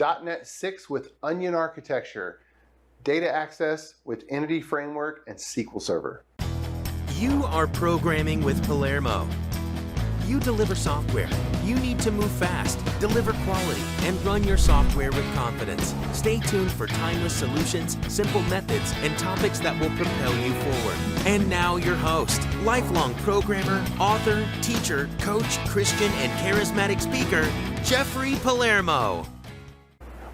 .NET 6 with Onion architecture, data access with Entity Framework and SQL Server. You are programming with Palermo. You deliver software. You need to move fast, deliver quality, and run your software with confidence. Stay tuned for timeless solutions, simple methods, and topics that will propel you forward. And now your host, lifelong programmer, author, teacher, coach, Christian, and charismatic speaker, Jeffrey Palermo.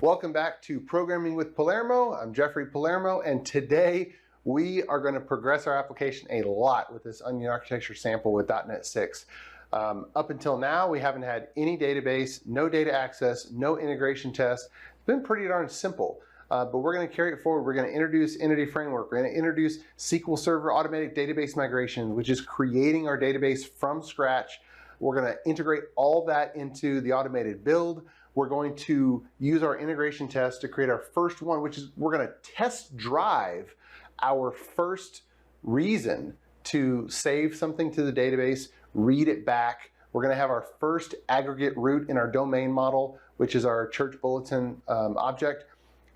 Welcome back to Programming with Palermo. I'm Jeffrey Palermo, and today we are going to progress our application a lot with this Onion architecture sample with .NET 6. Up until now, we haven't had any database, no data access, no integration tests. It's been pretty darn simple, but we're going to carry it forward. We're going to introduce Entity Framework. We're going to introduce SQL Server Automatic Database Migration, which is creating our database from scratch. We're going to integrate all that into the automated build. We're going to use our integration test to create our first one, which is we're going to test drive our first reason to save something to the database, read it back. We're going to have our first aggregate root in our domain model, which is our church bulletin object.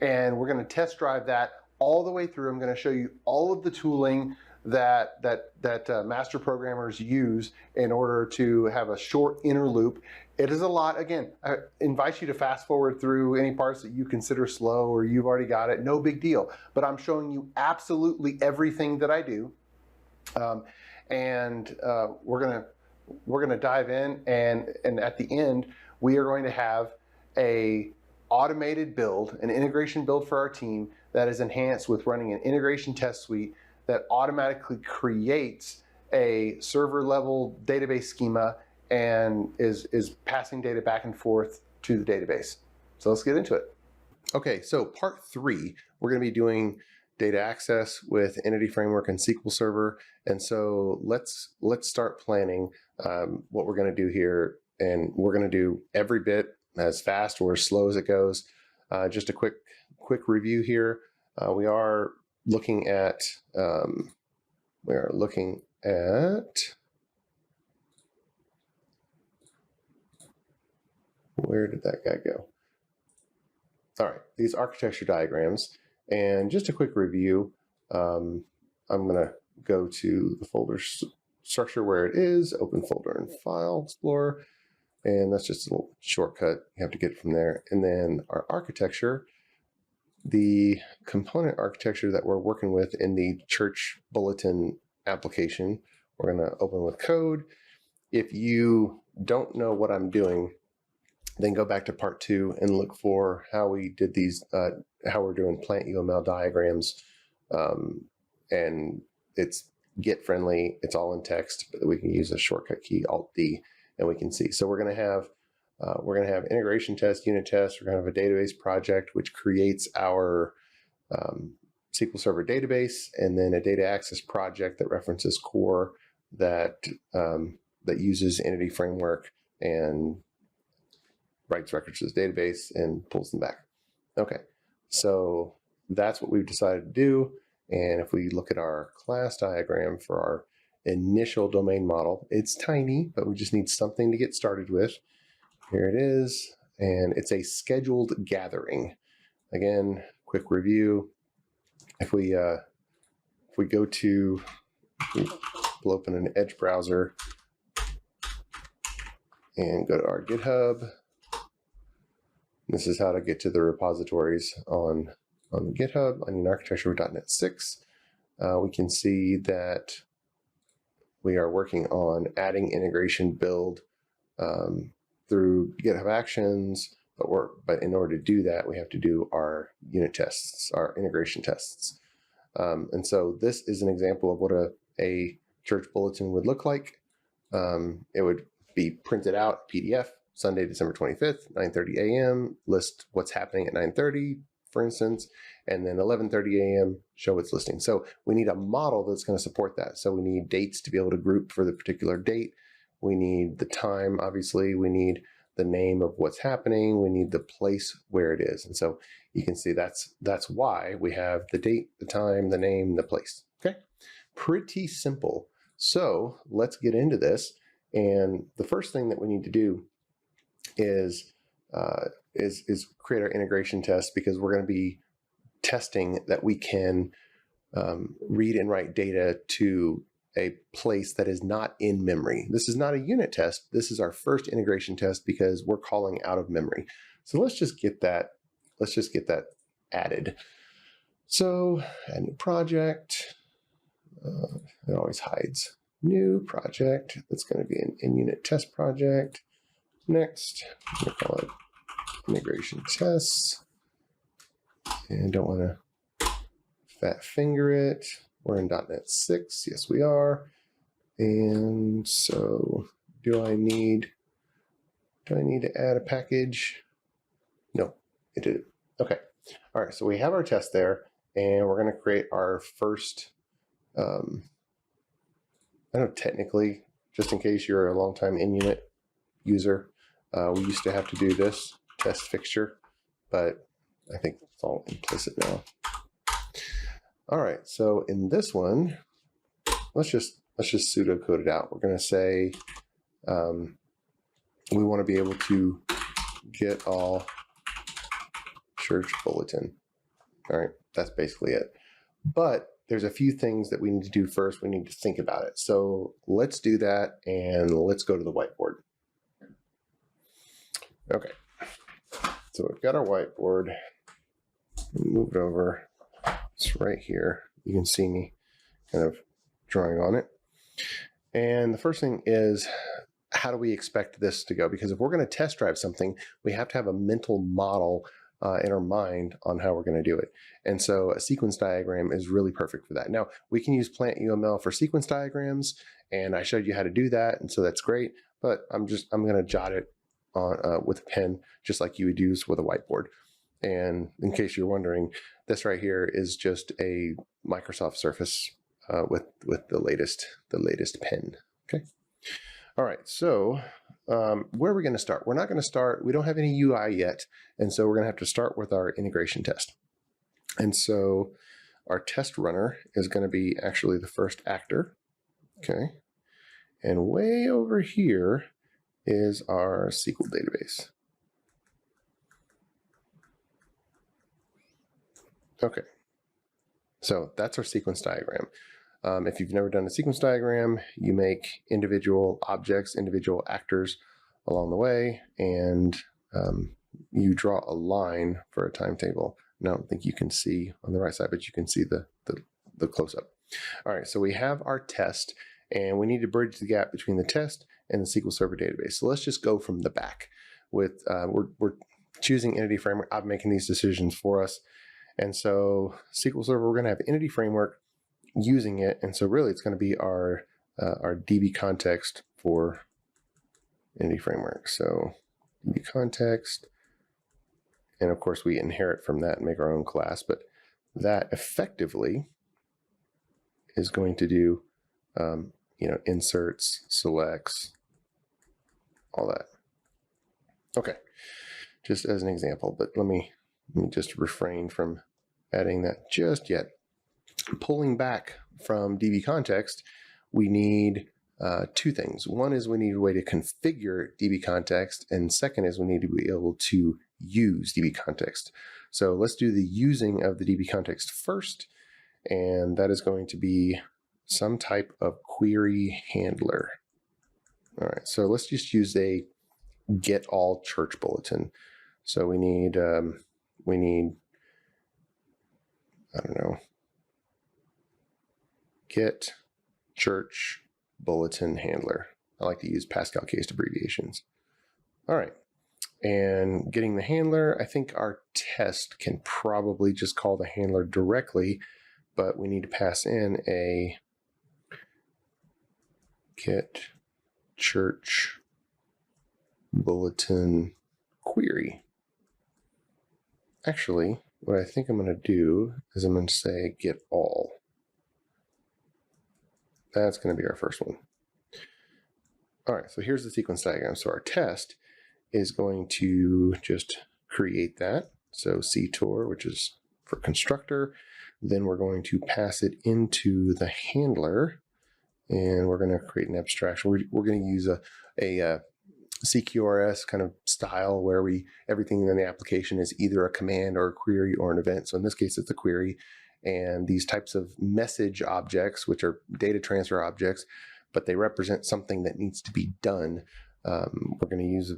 And we're going to test drive that all the way through. I'm going to show you all of the tooling that master programmers use in order to have a short inner loop. It is a lot. Again, I invite you to fast forward through any parts that you consider slow or you've already got it. No big deal. But I'm showing you absolutely everything that I do. We're gonna dive in, and at the end we are going to have a automated build, an integration build for our team that is enhanced with running an integration test suite that automatically creates a server level database schema and is passing data back and forth to the database. So let's get into it. Okay, so part 3, we're going to be doing data access with Entity Framework and SQL Server. And so let's start planning what we're going to do here. And we're going to do every bit as fast or as slow as it goes. Just a quick review here. We are looking at where did that guy go? All right, these architecture diagrams. And just a quick review, I'm going to go to the folder structure where it is, open folder in File Explorer, and that's just a little shortcut. You have to get from there. And then our architecture, the component architecture that we're working with in the church bulletin application, we're going to open with code. If you don't know what I'm doing, then go back to part 2 and look for how we did these, how we're doing plant UML diagrams. And it's Git friendly. It's all in text, but we can use a shortcut key, Alt D, and we can see. So we're going to have integration test, unit test. We're going to have a database project, which creates our SQL Server database, and then a data access project that references core that uses Entity Framework and writes records to this database and pulls them back. Okay, so that's what we've decided to do. And if we look at our class diagram for our initial domain model, it's tiny, but we just need something to get started with. Here it is, and it's a scheduled gathering. Again, quick review. If we go to, we'll open an Edge browser and go to our GitHub. This is how to get to the repositories on GitHub, Onion architecture with .NET 6. We can see that we are working on adding integration build through GitHub Actions, but in order to do that, we have to do our unit tests, our integration tests. And so this is an example of what a church bulletin would look like. It would be printed out PDF, Sunday, December 25th, 9:30 a.m., list what's happening at 9:30, for instance, and then 11:30 a.m., show what's listing. So we need a model that's going to support that. So we need dates to be able to group for the particular date. We need the time, obviously. We need the name of what's happening. We need the place where it is. And so you can see that's why we have the date, the time, the name, the place. Okay, pretty simple. So let's get into this. And the first thing that we need to do is create our integration test, because we're going to be testing that we can read and write data to a place that is not in memory. This is not a unit test. This is our first integration test because we're calling out of memory. So let's just get that added. So a new project, it always hides. New project, that's going to be an in-unit test project. Next, I'm going to call it integration tests. And don't want to fat finger it. We're in .NET 6. Yes, we are. And so do I need to add a package? No, it didn't. Okay. All right. So we have our test there, and we're going to create our first, I don't know, technically, just in case you're a long-time in-unit user, we used to have to do this test fixture, but I think it's all implicit now. All right, so in this one, let's just pseudocode it out. We're going to say we want to be able to get all church bulletin. All right, that's basically it. But there's a few things that we need to do first. We need to think about it. So let's do that, and let's go to the whiteboard. Okay, so we've got our whiteboard. Move it over. It's right here. You can see me kind of drawing on it. And the first thing is, how do we expect this to go? Because if we're going to test drive something, we have to have a mental model in our mind on how we're going to do it. And so a sequence diagram is really perfect for that. Now, we can use plant UML for sequence diagrams, and I showed you how to do that, and so that's great. But I'm going to jot it on with a pen, just like you would use with a whiteboard. And in case you're wondering, this right here is just a Microsoft Surface with the latest pen. Okay. All right. So where are we going to start? We're not going to start. We don't have any UI yet, and so we're going to have to start with our integration test. And so our test runner is going to be actually the first actor. Okay. And way over here is our SQL database. Okay, so that's our sequence diagram. If you've never done a sequence diagram, you make individual objects, individual actors along the way, and you draw a line for a timetable. And I don't think you can see on the right side, but you can see the close-up. All right, so we have our test, and we need to bridge the gap between the test and the SQL Server database. So let's just go from the back. With we're choosing Entity Framework. I'm making these decisions for us. And so SQL Server, we're going to have Entity Framework using it. And so really it's going to be our DB context for Entity Framework. So DB context, and of course we inherit from that and make our own class, but that effectively is going to do, inserts, selects, all that. Okay, just as an example, but let me just refrain from adding that just yet. Pulling back from DB context, we need two things. One is we need a way to configure DB context, and second is we need to be able to use DB context. So let's do the using of the DB context first, and that is going to be some type of query handler. All right, so let's just use a get all church bulletin. So we need I don't know, get church bulletin handler. I like to use Pascal case abbreviations. All right, and getting the handler, I think our test can probably just call the handler directly, but we need to pass in a get church bulletin query. Actually, what I think I'm going to do is I'm going to say get all. That's going to be our first one. All right, so here's the sequence diagram. So our test is going to just create that. So ctor, which is for constructor. Then we're going to pass it into the handler, and we're going to create an abstraction. We're going to use CQRS kind of style where everything in the application is either a command or a query or an event. So in this case, it's a query. And these types of message objects, which are data transfer objects, but they represent something that needs to be done. We're going to use a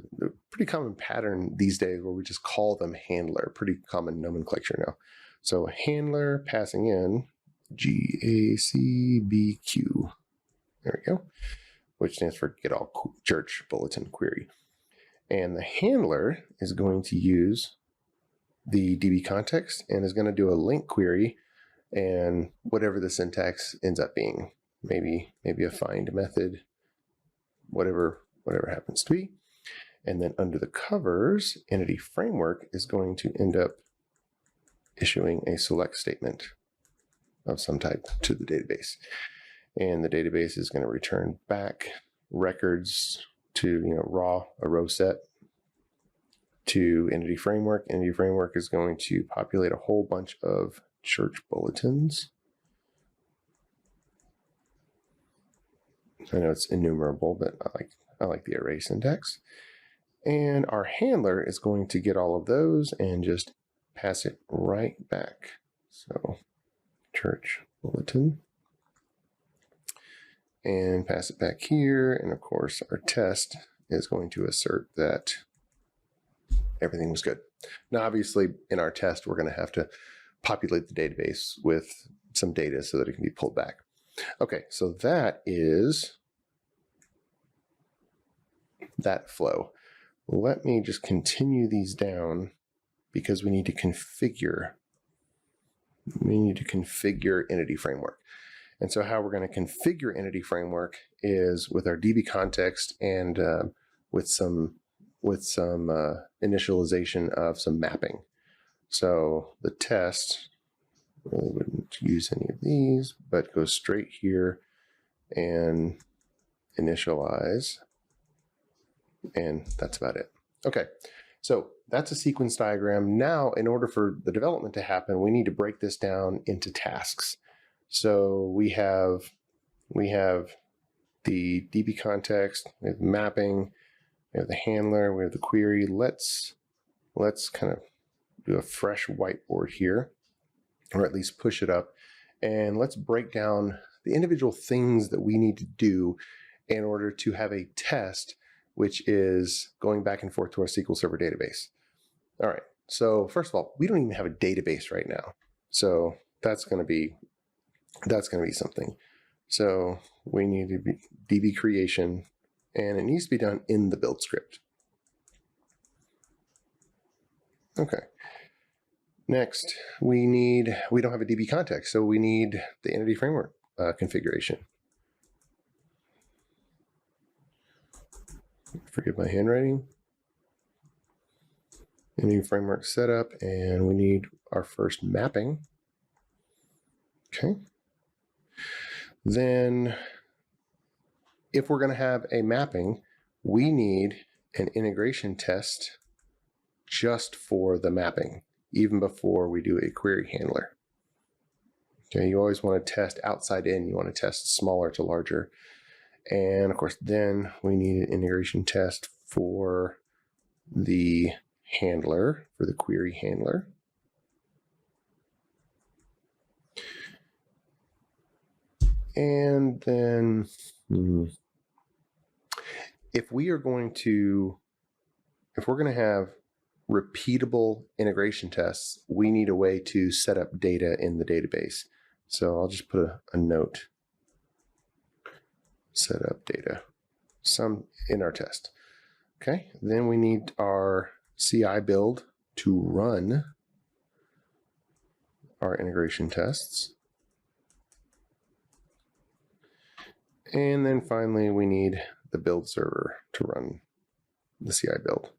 pretty common pattern these days where we just call them handler, pretty common nomenclature now. So a handler passing in GACBQ, there we go, which stands for Get All Church Bulletin Query. And the handler is going to use the DB context and is going to do a link query and whatever the syntax ends up being, maybe a find method, whatever happens to be. And then under the covers, entity framework is going to end up issuing a select statement of some type to the database. And the database is going to return back records to, a row set to entity framework. Entity framework is going to populate a whole bunch of church bulletins. I know it's innumerable, but I like the array syntax. And our handler is going to get all of those and just pass it right back. So church bulletin. And pass it back here. And of course, our test is going to assert that everything was good. Now, obviously, in our test, we're going to have to populate the database with some data so that it can be pulled back. Okay, so that is that flow. Let me just continue these down because we need to configure. We need to configure entity framework. And so how we're going to configure entity framework is with our DB context and with some initialization of some mapping. So the test really wouldn't use any of these, but go straight here and initialize. And that's about it. Okay, so that's a sequence diagram. Now, in order for the development to happen, we need to break this down into tasks. So we have the DB context, we have the mapping, we have the handler, we have the query. Let's kind of do a fresh whiteboard here, or at least push it up, and let's break down the individual things that we need to do in order to have a test which is going back and forth to our SQL Server database. All right, so first of all, we don't even have a database right now. So that's going to be something. So we need to be DB creation, and it needs to be done in the build script. Okay. Next, we don't have a DB context, so we need the entity framework configuration. Forgive my handwriting. Entity framework setup, and we need our first mapping. Okay. Then, if we're going to have a mapping, we need an integration test just for the mapping, even before we do a query handler. Okay, you always want to test outside in. You want to test smaller to larger. And of course, then we need an integration test for the handler, for the query handler. And then if we're going to have repeatable integration tests, we need a way to set up data in the database. So I'll just put a note. Set up data, some in our test. Okay, then we need our CI build to run our integration tests. And then finally, we need the build server to run the CI build,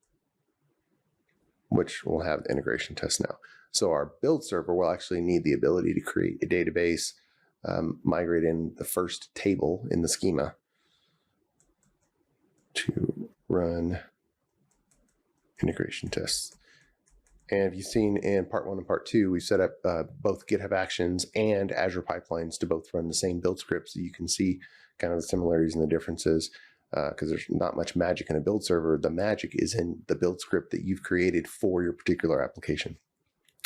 which will have the integration test now. So our build server will actually need the ability to create a database, migrate in the first table in the schema to run integration tests. And if you've seen in part 1 and part 2, we've set up both GitHub Actions and Azure Pipelines to both run the same build script, so you can see kind of the similarities and the differences. because there's not much magic in a build server. The magic is in the build script that you've created for your particular application.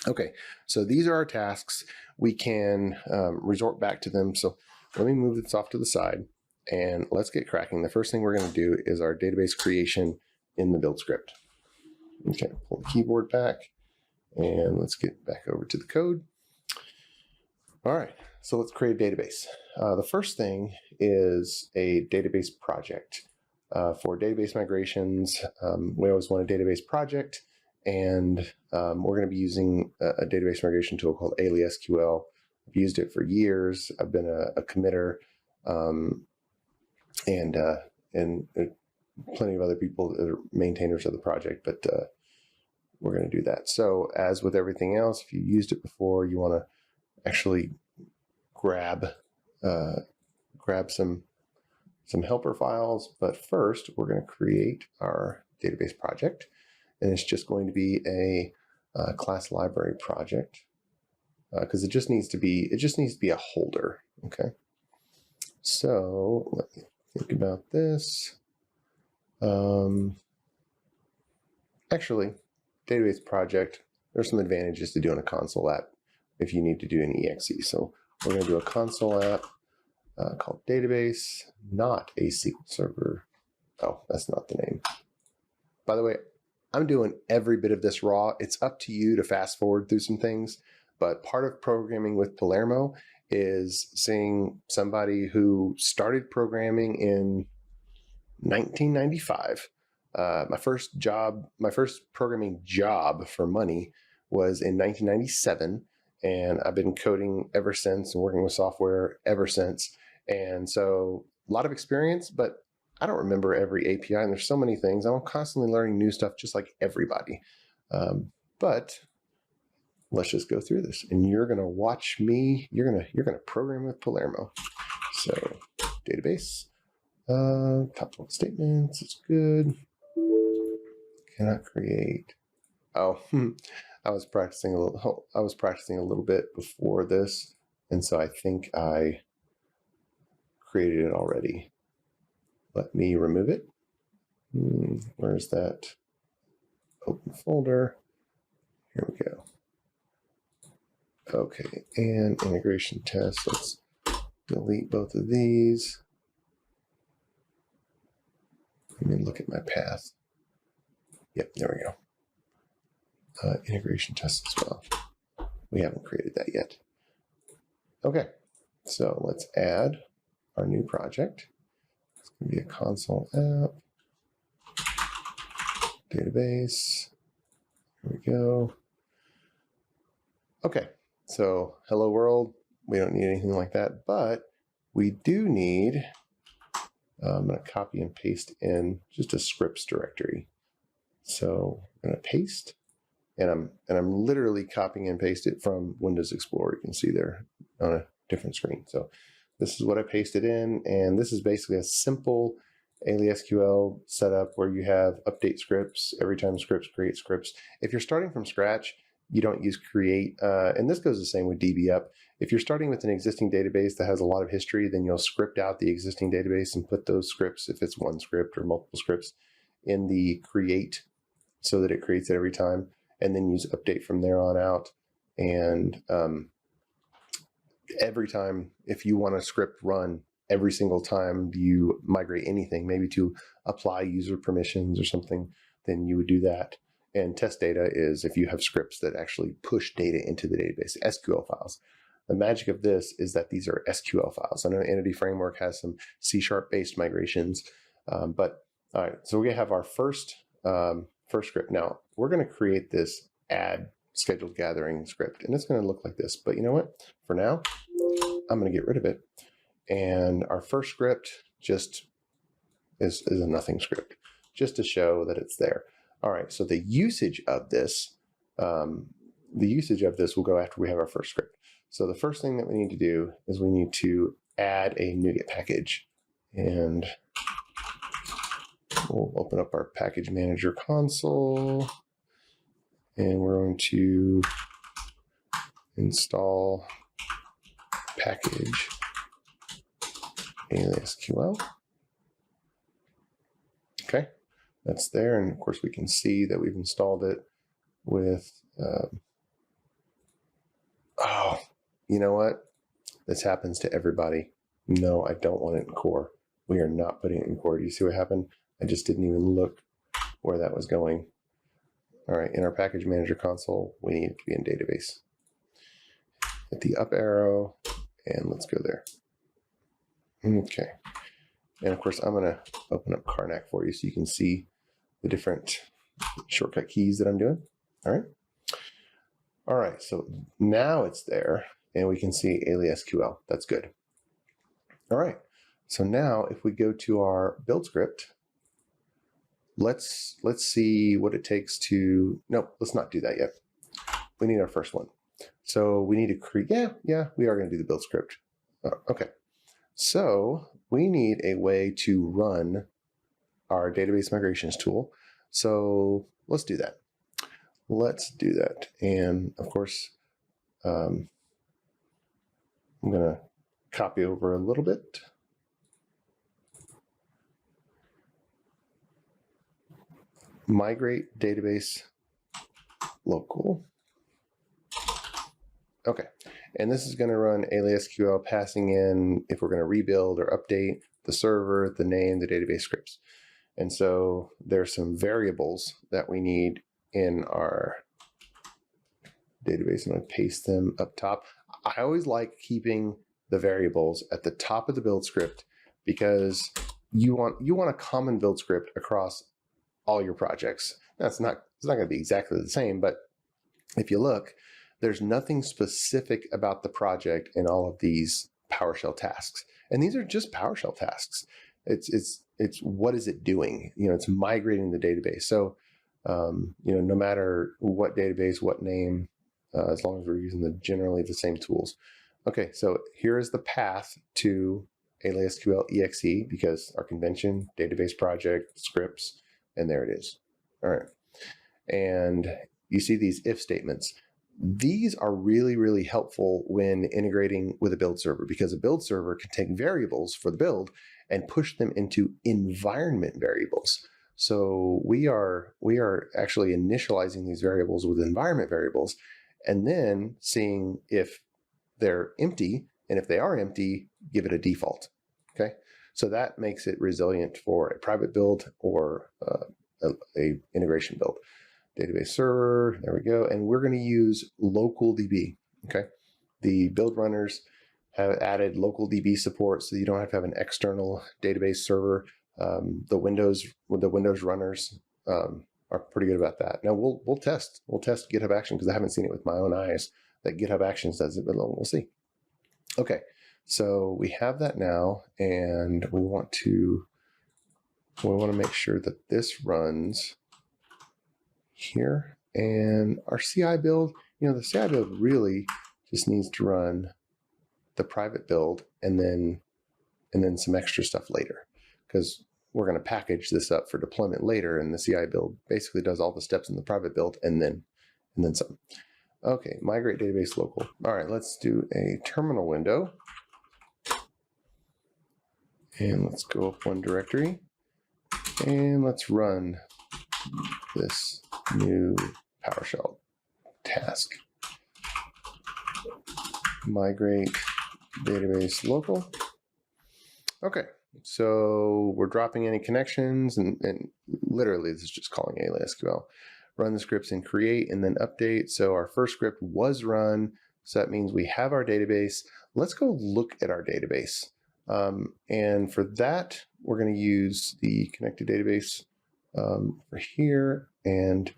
Okay, so these are our tasks. We can resort back to them. So let me move this off to the side and let's get cracking. The first thing we're going to do is our database creation in the build script. Okay, pull the keyboard back and let's get back over to the code. All right, so let's create a database. The first thing is a database project. For database migrations, we always want a database project, and we're going to be using a database migration tool called AliSQL. I've used it for years. I've been a committer, and plenty of other people that are maintainers of the project, but we're going to do that. So as with everything else, if you used it before, you want to actually grab some helper files. But first, we're going to create our database project, and it's just going to be a class library project because it just needs to be a holder. Okay. So let me think about this. Actually, database project, there's some advantages to doing a console app if you need to do an exe. So we're going to do a console app called database, not a SQL server. Oh, that's not the name. By the way, I'm doing every bit of this raw. It's up to you to fast forward through some things, but part of programming with Palermo is seeing somebody who started programming in 1995. My first programming job for money was in 1997, and I've been coding ever since and working with software ever since. And so a lot of experience, but I don't remember every API, and there's so many things. I'm constantly learning new stuff just like everybody. But let's just go through this, and you're going to watch me. You're going to program with Palermo. So database, top level statements, it's good. Cannot create. Oh, I was practicing a little bit before this, and so I think I created it already. Let me remove it. Where's that? Open folder. Here we go. Okay, and integration test. Let's delete both of these. Let me look at my path. Yep, there we go. Integration test as well. We haven't created that yet. Okay, so let's add our new project. It's going to be a console app. Database. Here we go. Okay, so hello world. We don't need anything like that, but we do need, I'm going to copy and paste in just a scripts directory. So I'm going to paste, and I'm literally copying and paste it from Windows Explorer. You can see there on a different screen. So this is what I pasted in, and this is basically a simple AliSQL setup where you have update scripts every time scripts create scripts. If you're starting from scratch, you don't use create, and this goes the same with dbup. If you're starting with an existing database that has a lot of history, then you'll script out the existing database and put those scripts, if it's one script or multiple scripts, in the create so that it creates it every time, and then use update from there on out. And every time, if you want a script run every single time you migrate anything, maybe to apply user permissions or something, then you would do that. And test data is if you have scripts that actually push data into the database, SQL files. The magic of this is that these are SQL files. I know Entity Framework has some C# based migrations, but all right, so we have our first script. Now we're going to create this add scheduled gathering script, and it's going to look like this. But you know what? For now, I'm going to get rid of it. And our first script just is a nothing script, just to show that it's there. All right, so the usage of this will go after we have our first script. So the first thing that we need to do is we need to add a NuGet package, and we'll open up our package manager console, and we're going to install package AliSQL. that's there. And of course we can see that we've installed it with, oh, you know what? This happens to everybody. No, I don't want it in core. We are not putting it in core. Do you see what happened? I just didn't even look where that was going. All right, in our package manager console, we need it to be in database. Hit the up arrow, and let's go there. Okay. And of course, I'm going to open up Karnak for you so you can see the different shortcut keys that I'm doing. All right. All right, so now it's there, and we can see aliasql. That's good. All right, so now if we go to our build script, let's see what it takes to, nope, let's not do that yet. We need our first one. So we need to create, yeah, we are going to do the build script. Okay, so we need a way to run our database migrations tool. So let's do that. Let's do that. And of course, I'm going to copy over a little bit. Migrate database local. Okay. And this is going to run aliasql, passing in if we're going to rebuild or update the server, the name, the database scripts. And so there's some variables that we need in our database. I'm going to paste them up top. I always like keeping the variables at the top of the build script because you want a common build script across all your projects. Now, it's not going to be exactly the same, but if you look, there's nothing specific about the project in all of these PowerShell tasks. And these are just PowerShell tasks. It's what is it doing? It's migrating the database. So no matter what database, what name, as long as we're using generally the same tools. Okay, so here is the path to aliasql exe because our convention, database project, scripts, and there it is. All right. And you see these if statements. These are really, really helpful when integrating with a build server because a build server can take variables for the build and push them into environment variables. So we are actually initializing these variables with environment variables and then seeing if they're empty, and if they are empty, give it a default. Okay, so that makes it resilient for a private build or a integration build. Database server, there we go, and we're going to use local DB. Okay, the build runners have added local DB support, so you don't have to have an external database server. The Windows runners are pretty good about that. Now we'll test GitHub Actions because I haven't seen it with my own eyes that GitHub Actions does it, but we'll see. Okay, so we have that now, and we want to make sure that this runs here. And our CI build, the CI build really just needs to run the private build and then some extra stuff later, because we're going to package this up for deployment later, and the CI build basically does all the steps in the private build and then some. Okay, migrate database local. All right, let's do a terminal window. And let's go up one directory. And let's run this new PowerShell task. Migrate database local. Okay, so we're dropping any connections, and literally this is just calling aliasql. Run the scripts in create and then update. So our first script was run. So that means we have our database. Let's go look at our database. And for that, we're going to use the connected database for here. And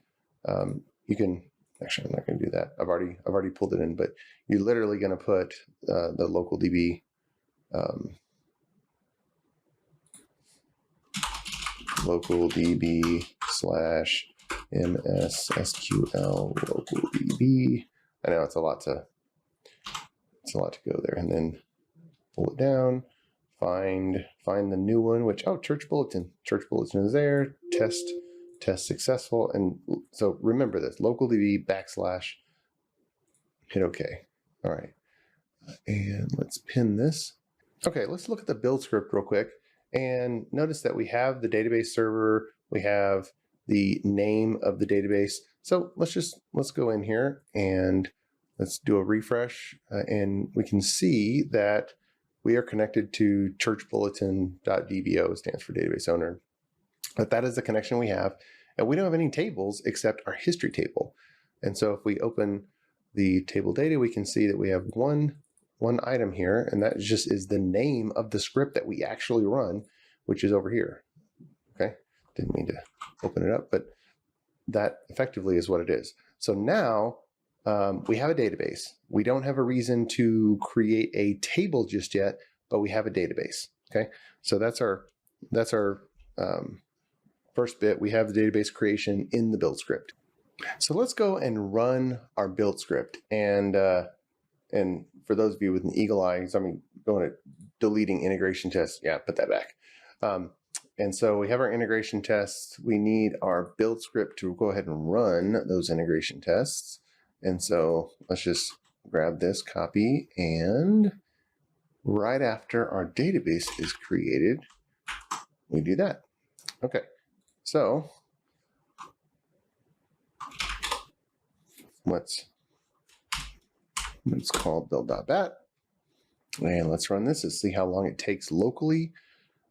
you can, actually, I'm not going to do that. I've already pulled it in, but you're literally going to put the local DB local DB / MSSQL local DB. I know it's a lot to go there, and then pull it down, find the new one, which, church bulletin is there, test successful. And so remember this, local DB / hit OK. All right, and let's pin this. Okay, let's look at the build script real quick. And notice that we have the database server, We have the name of the database. So let's go in here and let's do a refresh, and we can see that we are connected to churchbulletin.dbo, stands for database owner. But that is the connection we have. And we don't have any tables except our history table. And so if we open the table data, we can see that we have one item here, and that just is the name of the script that we actually run, which is over here. Okay, didn't mean to open it up, but that effectively is what it is. So now we have a database. We don't have a reason to create a table just yet, but we have a database. Okay, so that's our first bit. We have the database creation in the build script. So let's go and run our build script. And for those of you with an eagle eye, I'm going to deleting integration tests. Yeah, put that back. And so we have our integration tests. We need our build script to go ahead and run those integration tests. And so let's just grab this, copy, and right after our database is created, we do that. Okay, so let's call build.bat, and let's run this and see how long it takes locally.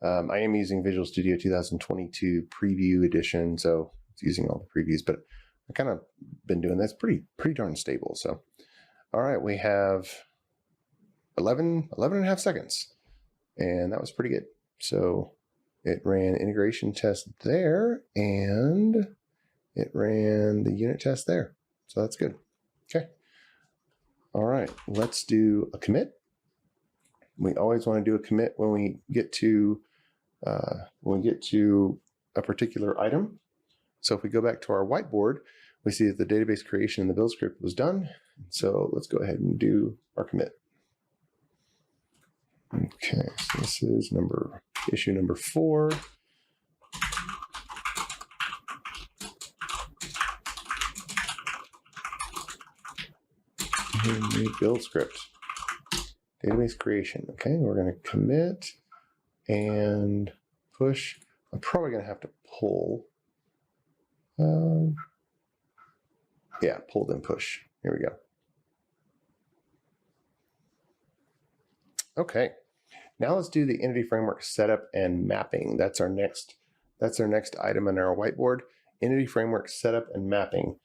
I am using Visual Studio 2022 Preview Edition, so it's using all the previews, but I kind of been doing this pretty darn stable. So, all right, we have 11 and a half seconds, and that was pretty good. So it ran integration test there, and it ran the unit test there. So that's good. Okay. All right, let's do a commit. We always want to do a commit when we get to a particular item. So if we go back to our whiteboard, we see that the database creation and the build script was done. So let's go ahead and do our commit. Okay, so this is issue number 4. Build script, database creation. Okay, we're going to commit and push. I'm probably going to have to pull. Yeah, pull then push. Here we go. Okay, now let's do the entity framework setup and mapping. That's our next item on our whiteboard. Entity framework setup and mapping.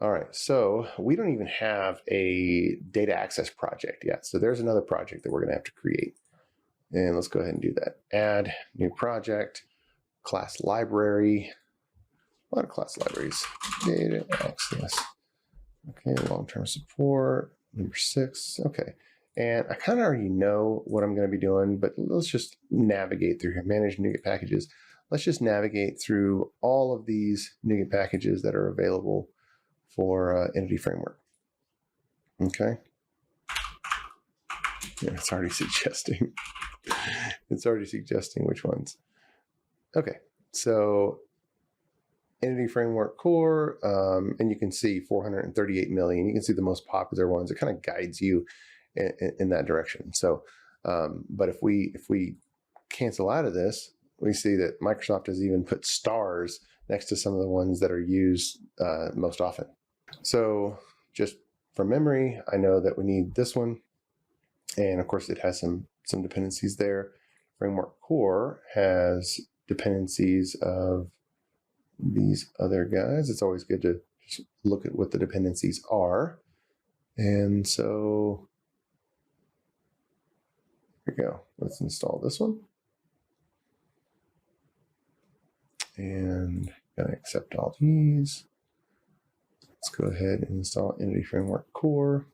All right, so we don't even have a data access project yet. So there's another project that we're going to have to create. And let's go ahead and do that. Add new project, class library, a lot of class libraries, data access. Okay, long-term support, number 6. Okay, and I kind of already know what I'm going to be doing, but let's just navigate through here. Manage NuGet packages. Let's just navigate through all of these NuGet packages that are available for entity framework. Okay. Yeah, it's already suggesting. It's already suggesting which ones. Okay, so entity framework core, and you can see 438 million. You can see the most popular ones. It kind of guides you in that direction. So, but if we cancel out of this, we see that Microsoft has even put stars next to some of the ones that are used most often. So just from memory, I know that we need this one. And of course it has some dependencies there. Framework core has dependencies of these other guys. It's always good to just look at what the dependencies are. And so here we go. Let's install this one. And gonna accept all these. Let's go ahead and install Entity Framework Core.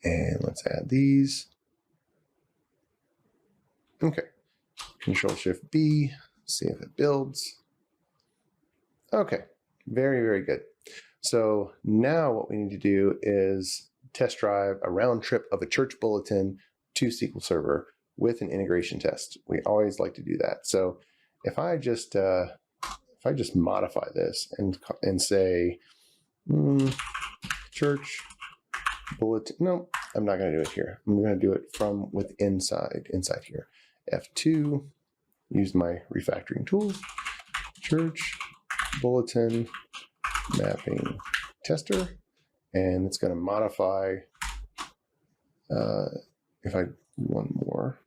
And let's add these. Okay. Control-Shift-B, see if it builds. Okay, very, very good. So now what we need to do is test drive a round trip of a church bulletin to SQL Server with an integration test. We always like to do that. So if I just modify this and say church bulletin, no, I'm not going to do it here. I'm going to do it from inside here. F2, use my refactoring tools, church bulletin mapping tester, and it's going to modify, if I do one more,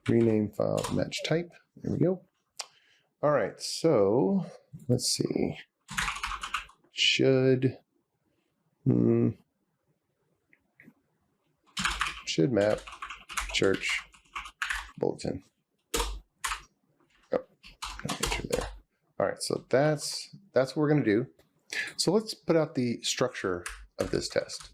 rename file match type. There we go. All right, so let's see. Should map church bulletin. Oh, enter there. All right, so that's what we're going to do. So let's put out the structure of this test.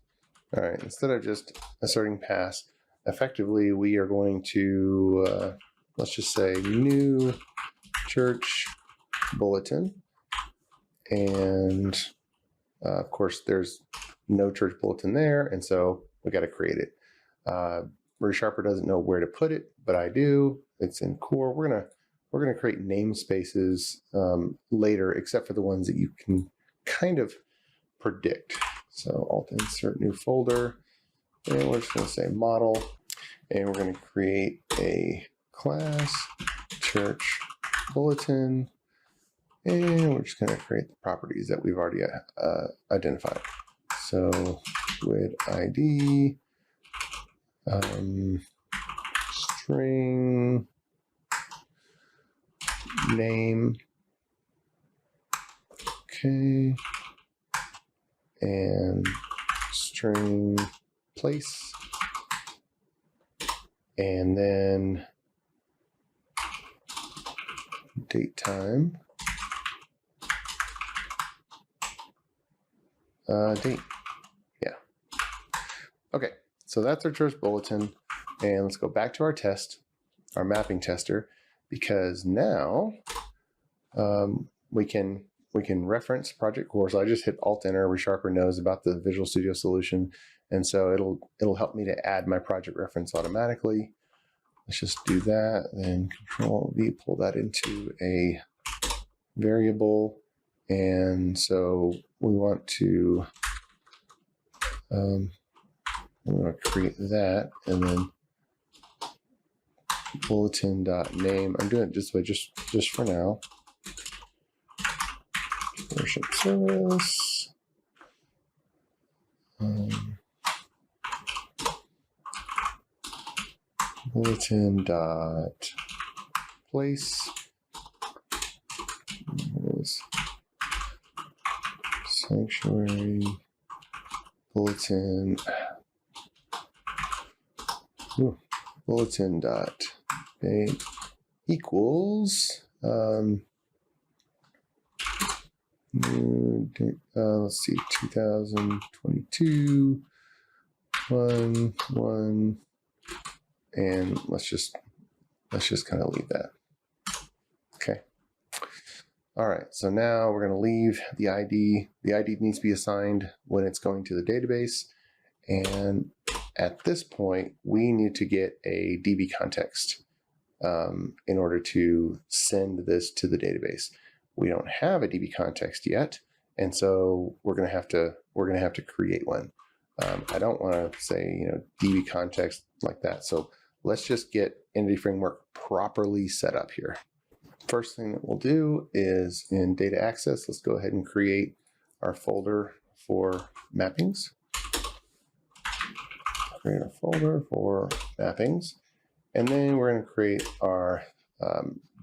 All right, instead of just asserting pass, effectively we are going to let's just say new church bulletin, and of course there's no church bulletin there, and so we got to create it. ReSharper doesn't know where to put it, but I do. It's in core. We're gonna create namespaces later, except for the ones that you can kind of predict. So alt insert new folder, and we're just gonna say model, and we're gonna create a class church bulletin, and we're just gonna create the properties that we've already identified. So with ID, string name, okay, and string place, and then date time, date. Yeah. Okay, so that's our church bulletin, and let's go back to our test, our mapping tester, because now we can reference project core. So I just hit Alt Enter. ReSharper knows about the Visual Studio solution, and so it'll help me to add my project reference automatically. Let's just do that. Then Control V, pull that into a variable, and so we want to create that, and then bulletin.name. I'm doing it this way just for now. Worship service. Bulletin.place. Sanctuary bulletin. Bulletin.date equals let's see, 2022 1 and let's just kind of leave that. Okay. All right, so now we're going to leave the ID. The ID needs to be assigned when it's going to the database, and at this point we need to get a DB context in order to send this to the database. We don't have a DB context yet, and so we're going to have to create one. I don't want to say DB context like that. So let's just get Entity Framework properly set up here. First thing that we'll do is in data access, let's go ahead and create our folder for mappings. Create a folder for mappings, and then we're going to create our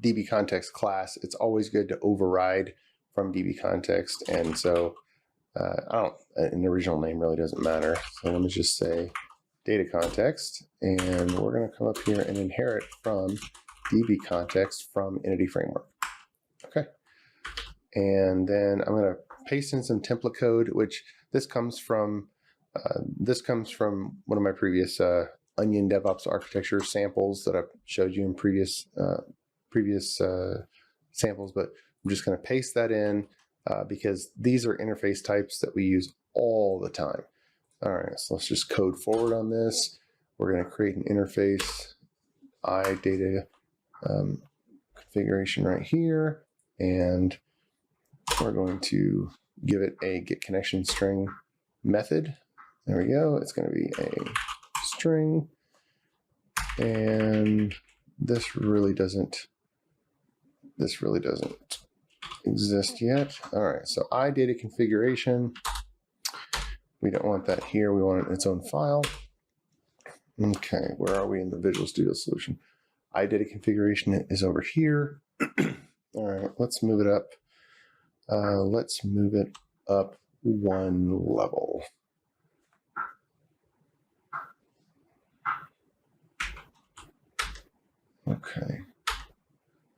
DB context class. It's always good to override from DB context, and so an original name really doesn't matter. So let me just say data context, and we're going to come up here and inherit from DB context from Entity Framework. Okay, and then I'm going to paste in some template code, which this comes from one of my previous Onion DevOps architecture samples that I've showed you in previous samples, but I'm just going to paste that in because these are interface types that we use all the time. All right, so let's just code forward on this. We're going to create an interface data configuration right here, and we're going to give it a get connection string method. There we go. It's going to be a string, And this really doesn't exist yet. All right, so iData configuration. We don't want that here. We want it in its own file. Okay, where are we in the Visual Studio solution? iData configuration is over here. All right, let's move it up. Let's move it up one level. Okay,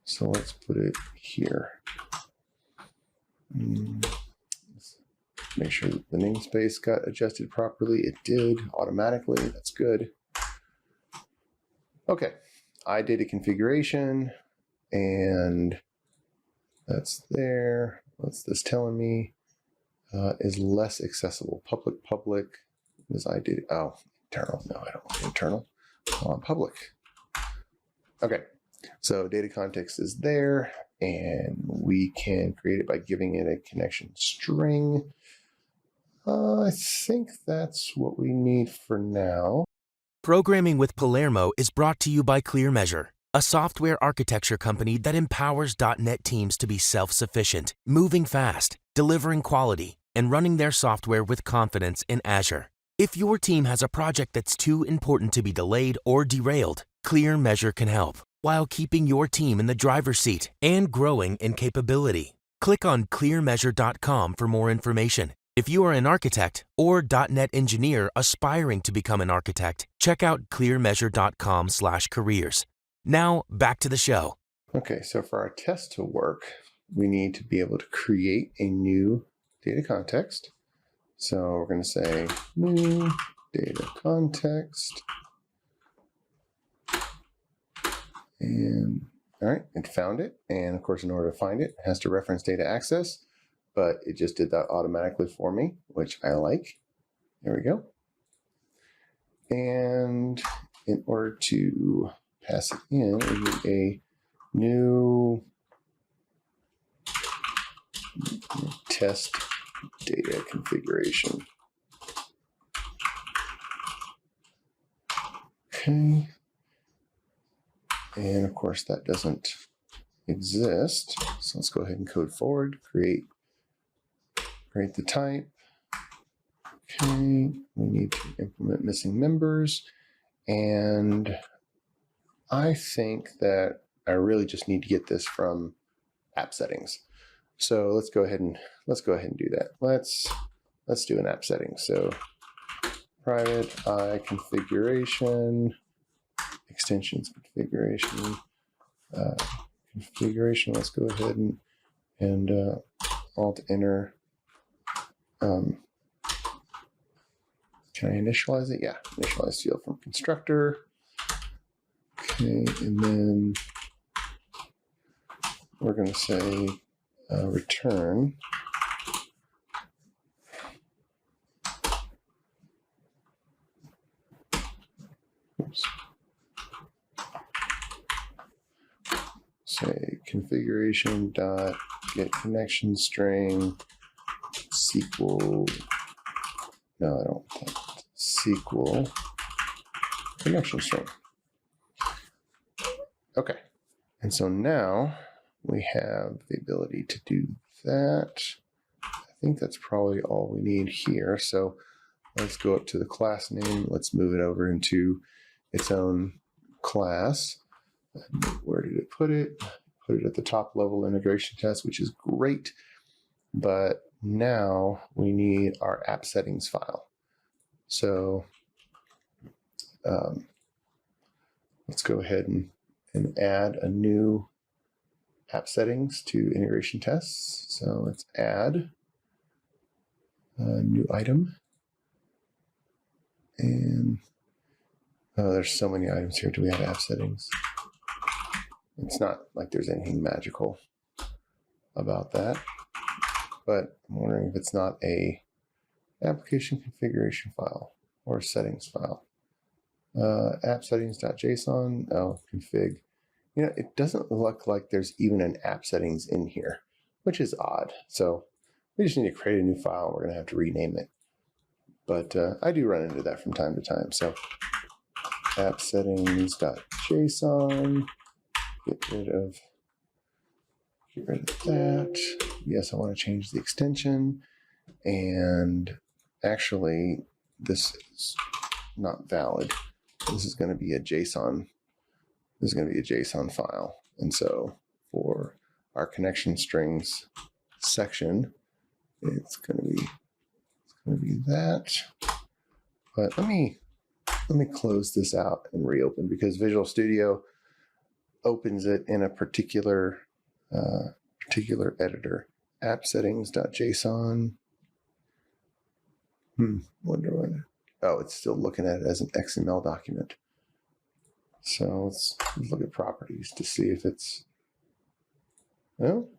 so let's put it here. Let's make sure that the namespace got adjusted properly. It did automatically. That's good. Okay, iData configuration, and that's there. What's this telling me? Is less accessible. Public. Is iData? Oh, internal. No, I don't want internal. I want public. Okay, so data context is there, and we can create it by giving it a connection string. I think that's what we need for now. Programming with Palermo is brought to you by ClearMeasure, a software architecture company that empowers .NET teams to be self-sufficient, moving fast, delivering quality, and running their software with confidence in Azure. If your team has a project that's too important to be delayed or derailed, ClearMeasure can help, while keeping your team in the driver's seat and growing in capability. Click on clearmeasure.com for more information. If you are an architect or .NET engineer aspiring to become an architect, check out clearmeasure.com/careers. Now, back to the show. Okay, so for our test to work, we need to be able to create a new data context. So we're going to say new data context. And all right, it found it. And of course, in order to find it, it has to reference data access, but it just did that automatically for me, which I like. There we go. And in order to pass it in, we need a new test data configuration. Okay. And of course that doesn't exist. So let's go ahead and code forward, create the type. Okay, we need to implement missing members. And I think that I really just need to get this from app settings. So let's go ahead and do that. Let's do an app setting. So private configuration, extensions configuration, configuration. Let's go ahead and alt enter. Can I initialize it? Yeah, initialize field from constructor. Okay, and then we're going to say return. Oops. Say configuration dot get connection string SQL. No, I don't want that. SQL connection string. Okay, and so now we have the ability to do that. I think that's probably all we need here. So let's go up to the class name. Let's move it over into its own class. Where did it put it? Put it at the top level integration test, which is great. But now we need our app settings file. So let's go ahead and add a new app settings to integration tests. So let's add a new item. And there's so many items here. Do we have app settings? It's not like there's anything magical about that, but I'm wondering if it's not a application configuration file or a settings file. App settings.json. Oh, config. You know, it doesn't look like there's even an app settings in here, which is odd. So we just need to create a new file. We're going to have to rename it. But I do run into that from time to time. So app settings.json. Get rid of that. Yes, I want to change the extension. And actually, this is not valid. This is going to be a JSON. This is going to be a JSON file. And so for our connection strings section, it's going to be that. But let me close this out and reopen, because Visual Studio opens it in a particular editor. App settings.json. Wonder what. Oh, it's still looking at it as an XML document. So let's look at properties to see if it's. Well,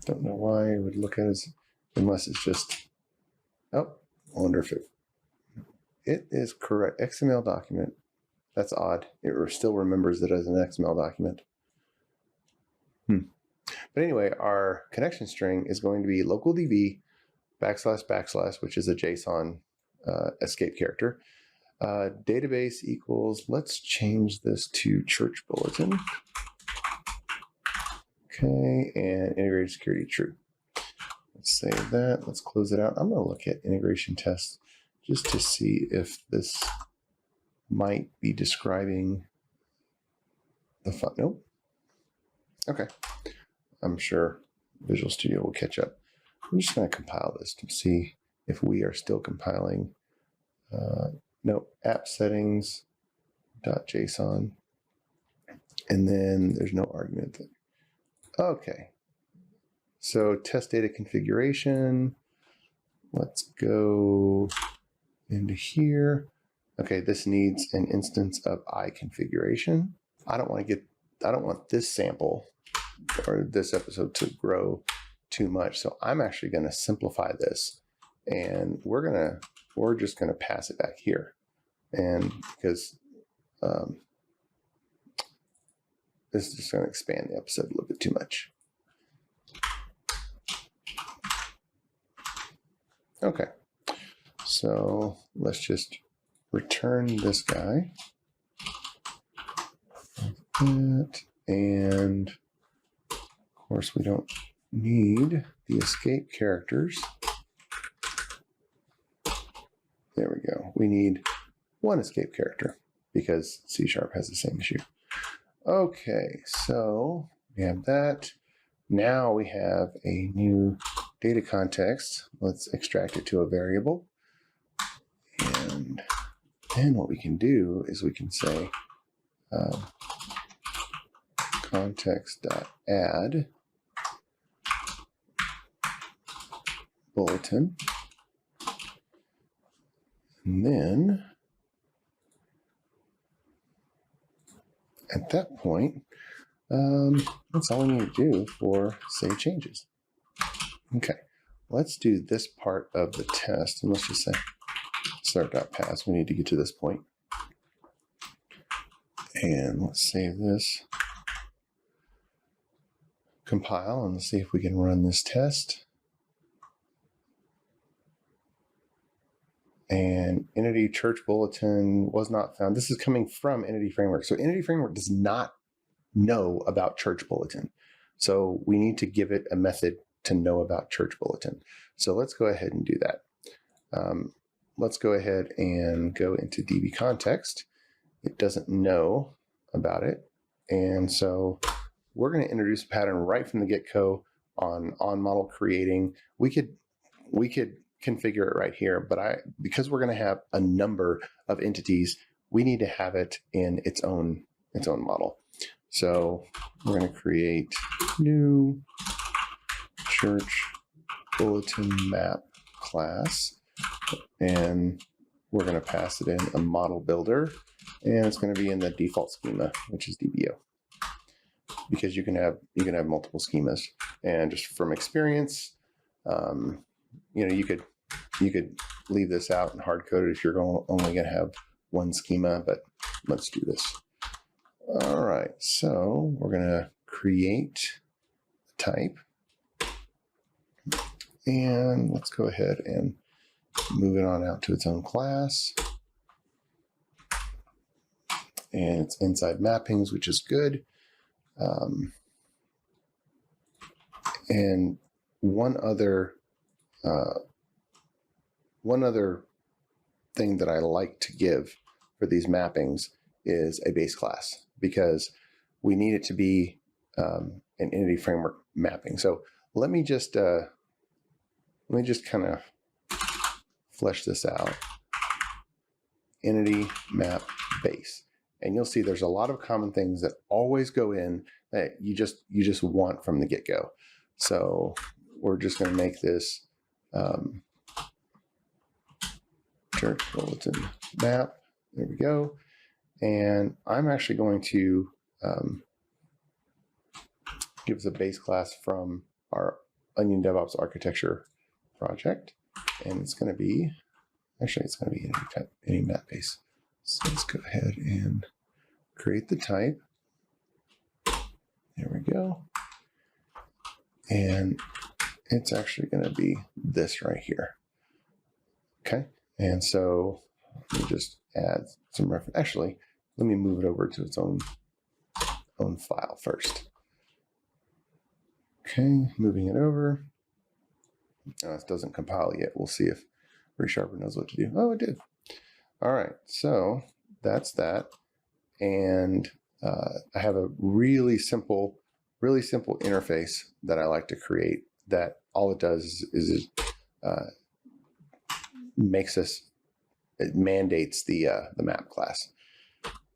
don't know why it would look at it unless it's just. Oh, I wonder if it is correct. XML document. That's odd. It still remembers it as an XML document. But anyway, our connection string is going to be localDB // which is a JSON escape character. Database equals, let's change this to church bulletin. Okay, and integrated security true. Let's save that. Let's close it out. I'm going to look at integration tests just to see if this might be describing the fun. Nope. Okay. I'm sure Visual Studio will catch up. I'm just going to compile this to see if we are still compiling. No, app settings.json. And then there's no argument. Okay. So test data configuration. Let's go into here. Okay, this needs an instance of iConfiguration. I don't want this sample or this episode to grow too much. So I'm actually going to simplify this, and we're just going to pass it back here. And because this is just going to expand the episode a little bit too much. Okay. So let's just return this guy. Like that. And of course, we don't need the escape characters. There we go. We need one escape character because C# has the same issue. Okay, so we have that. Now we have a new data context. Let's extract it to a variable. And then what we can do is we can say context.add bulletin. And then at that point, that's all we need to do for save changes. Okay, let's do this part of the test, and let's just say start.pass. We need to get to this point. And let's save this, compile, and let's see if we can run this test. And Entity Church Bulletin was not found. This is coming from Entity Framework. So Entity Framework does not know about Church Bulletin. So we need to give it a method to know about Church Bulletin. So let's go ahead and do that. Let's go ahead and go into DB context. It doesn't know about it. And so we're going to introduce a pattern right from the get-go on model creating. We could configure it right here, but because we're going to have a number of entities, we need to have it in its own model. So we're going to create new church bulletin map class, and we're going to pass it in a model builder, and it's going to be in the default schema, which is DBO, because you can have multiple schemas. And just from experience, you could leave this out and hard code it if you're only going to have one schema, but let's do this. All right, so we're going to create a type, and let's go ahead and move it on out to its own class. and it's inside mappings, which is good. And one other thing that I like to give for these mappings is a base class, because we need it to be an entity framework mapping. So let me just kind of flesh this out. Entity map base, and you'll see there's a lot of common things that always go in that you just want from the get-go. So we're just going to make this church bulletin map. There we go. And I'm actually going to give us a base class from our Onion DevOps architecture project, and it's going to be any map base. So let's go ahead and create the type. There we go. And it's actually going to be this right here. Okay. And so let me just add some reference. Actually, let me move it over to its own file first. Okay, moving it over. It doesn't compile yet. We'll see if ReSharper knows what to do. Oh, it did. All right, so that's that. And I have a really simple interface that I like to create that all it does is it mandates the map class,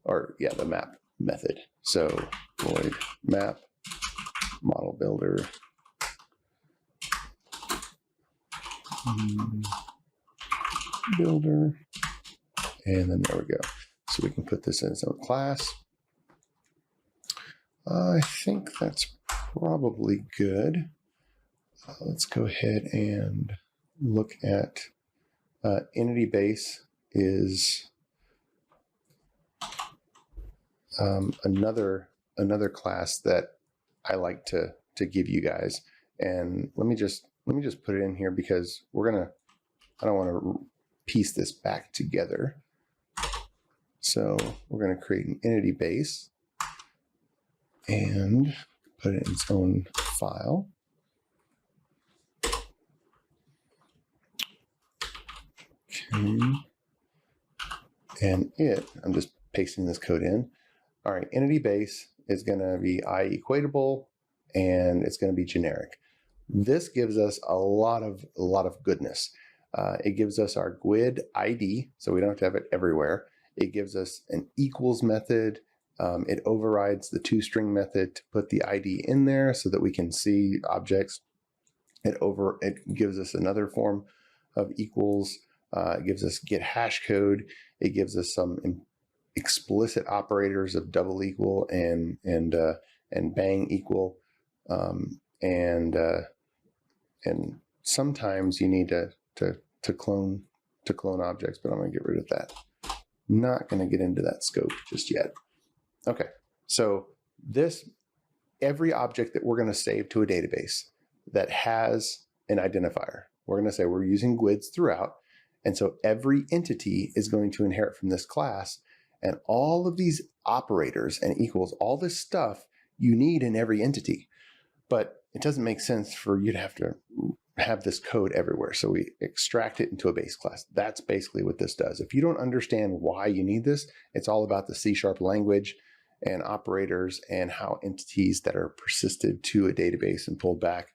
or yeah, the map method. So void map model builder and then there we go. So we can put this in its own class. I think that's probably good. Let's go ahead and look at entity base is another class that I like to give you guys. And let me just put it in here because I don't want to piece this back together. So we're going to create an entity base and put it in its own file. Okay. And I'm just pasting this code in. All right, entity base is going to be equatable, and it's going to be generic. This gives us a lot of goodness. It gives us our GUID ID, so we don't have to have it everywhere. It gives us an equals method. It overrides the toString method to put the ID in there so that we can see objects. It gives us another form of equals. It gives us get hash code. It gives us some explicit operators of double equal and bang equal. And sometimes you need to clone objects, but I'm going to get rid of that. Not going to get into that scope just yet. Okay, so every object that we're going to save to a database that has an identifier, we're going to say we're using GUIDs throughout, and so every entity is going to inherit from this class, and all of these operators and equals, all this stuff you need in every entity, but it doesn't make sense for you to have this code everywhere. So we extract it into a base class. That's basically what this does. If you don't understand why you need this, it's all about the C# language and operators and how entities that are persisted to a database and pulled back,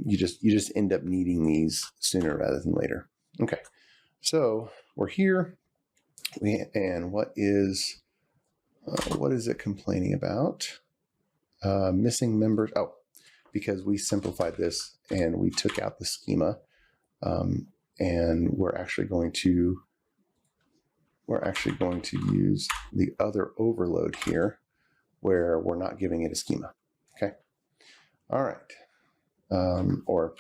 you just end up needing these sooner rather than later. Okay, so we're here, and what is it complaining about? Missing members. Oh, because we simplified this and we took out the schema, and we're actually going to use the other overload here where we're not giving it a schema. Okay. All right. Or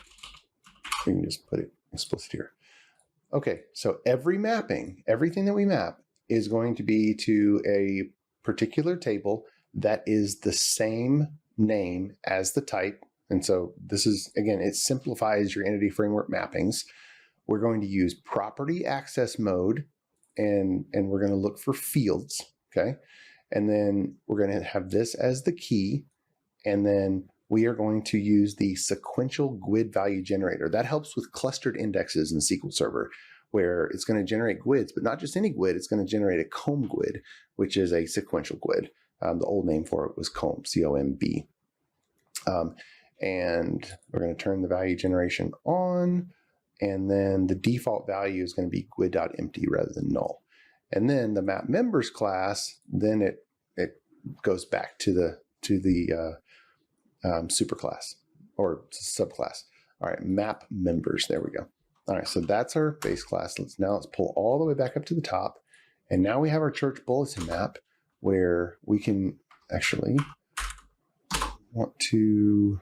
we can just put it explicit here. Okay. So everything that we map is going to be to a particular table that is the same name as the type. And so this is, again, it simplifies your entity framework mappings. We're going to use property access mode, and we're going to look for fields. okay? And then we're going to have this as the key, and then we are going to use the sequential GUID value generator. That helps with clustered indexes in SQL Server, where it's going to generate GUIDs, but not just any GUID, it's going to generate a comb GUID, which is a sequential GUID. The old name for it was comb, C-O-M-B. And we're going to turn the value generation on, and then the default value is going to be GUID.empty rather than null. And then the map members class, then it goes back to the superclass or subclass. All right, map members. There we go. All right, so that's our base class. Let's pull all the way back up to the top, and now we have our church bulletin map where we can actually want to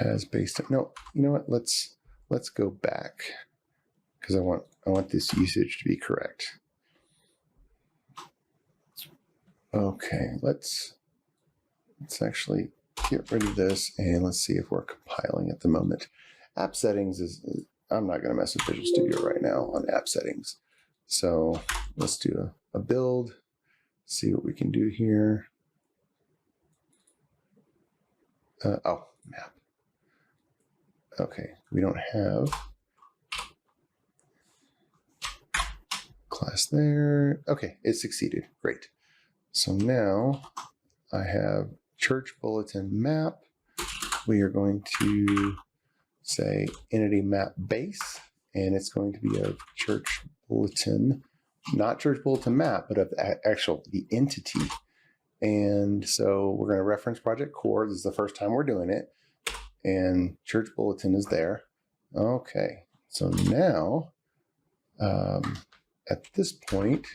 has based. No, you know what? Let's go back because I want this usage to be correct. Okay, let's actually get rid of this, and let's see if we're compiling at the moment. App settings I'm not going to mess with Visual Studio right now on app settings. So let's do a build, see what we can do here. Map. Okay, we don't have class there. Okay, it succeeded. Great. So now I have church bulletin map. We are going to say entity map base, and it's going to be of church bulletin, not church bulletin map, but of the entity. And so we're going to reference project core. This is the first time we're doing it, and church bulletin is there. Okay, so now at this point,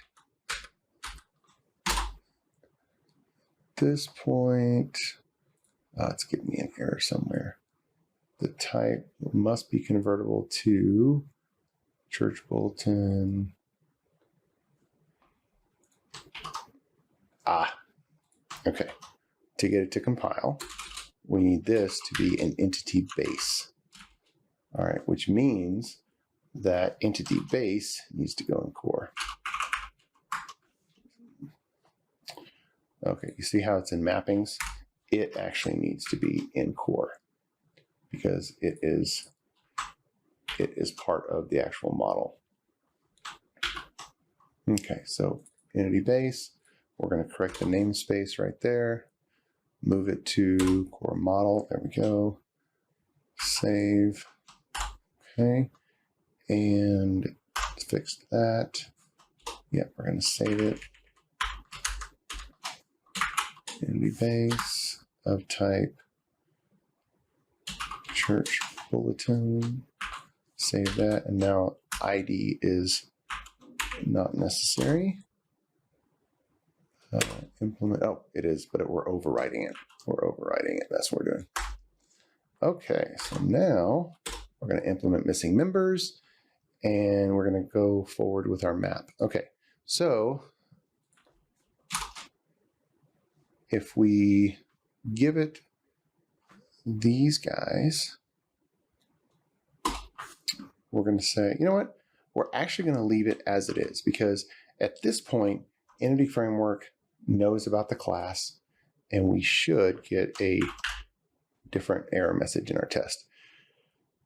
it's giving me an error somewhere. The type must be convertible to church bulletin. Okay. To get it to compile, we need this to be an entity base. All right, which means that entity base needs to go in core. Okay, you see how it's in mappings? It actually needs to be in core because it is part of the actual model. Okay, so entity base, we're going to correct the namespace right there, move it to core model. There we go. Save. Okay, and fix that. Yeah, we're going to save it. Entity base of type church bulletin. Save that, and now ID is not necessary. Implement. Oh, it is, but we're overriding it. That's what we're doing. Okay, so now we're going to implement missing members, and we're going to go forward with our map. Okay, so if we give it these guys, we're going to say, you know what? We're actually going to leave it as it is, because at this point, Entity Framework knows about the class, and we should get a different error message in our test.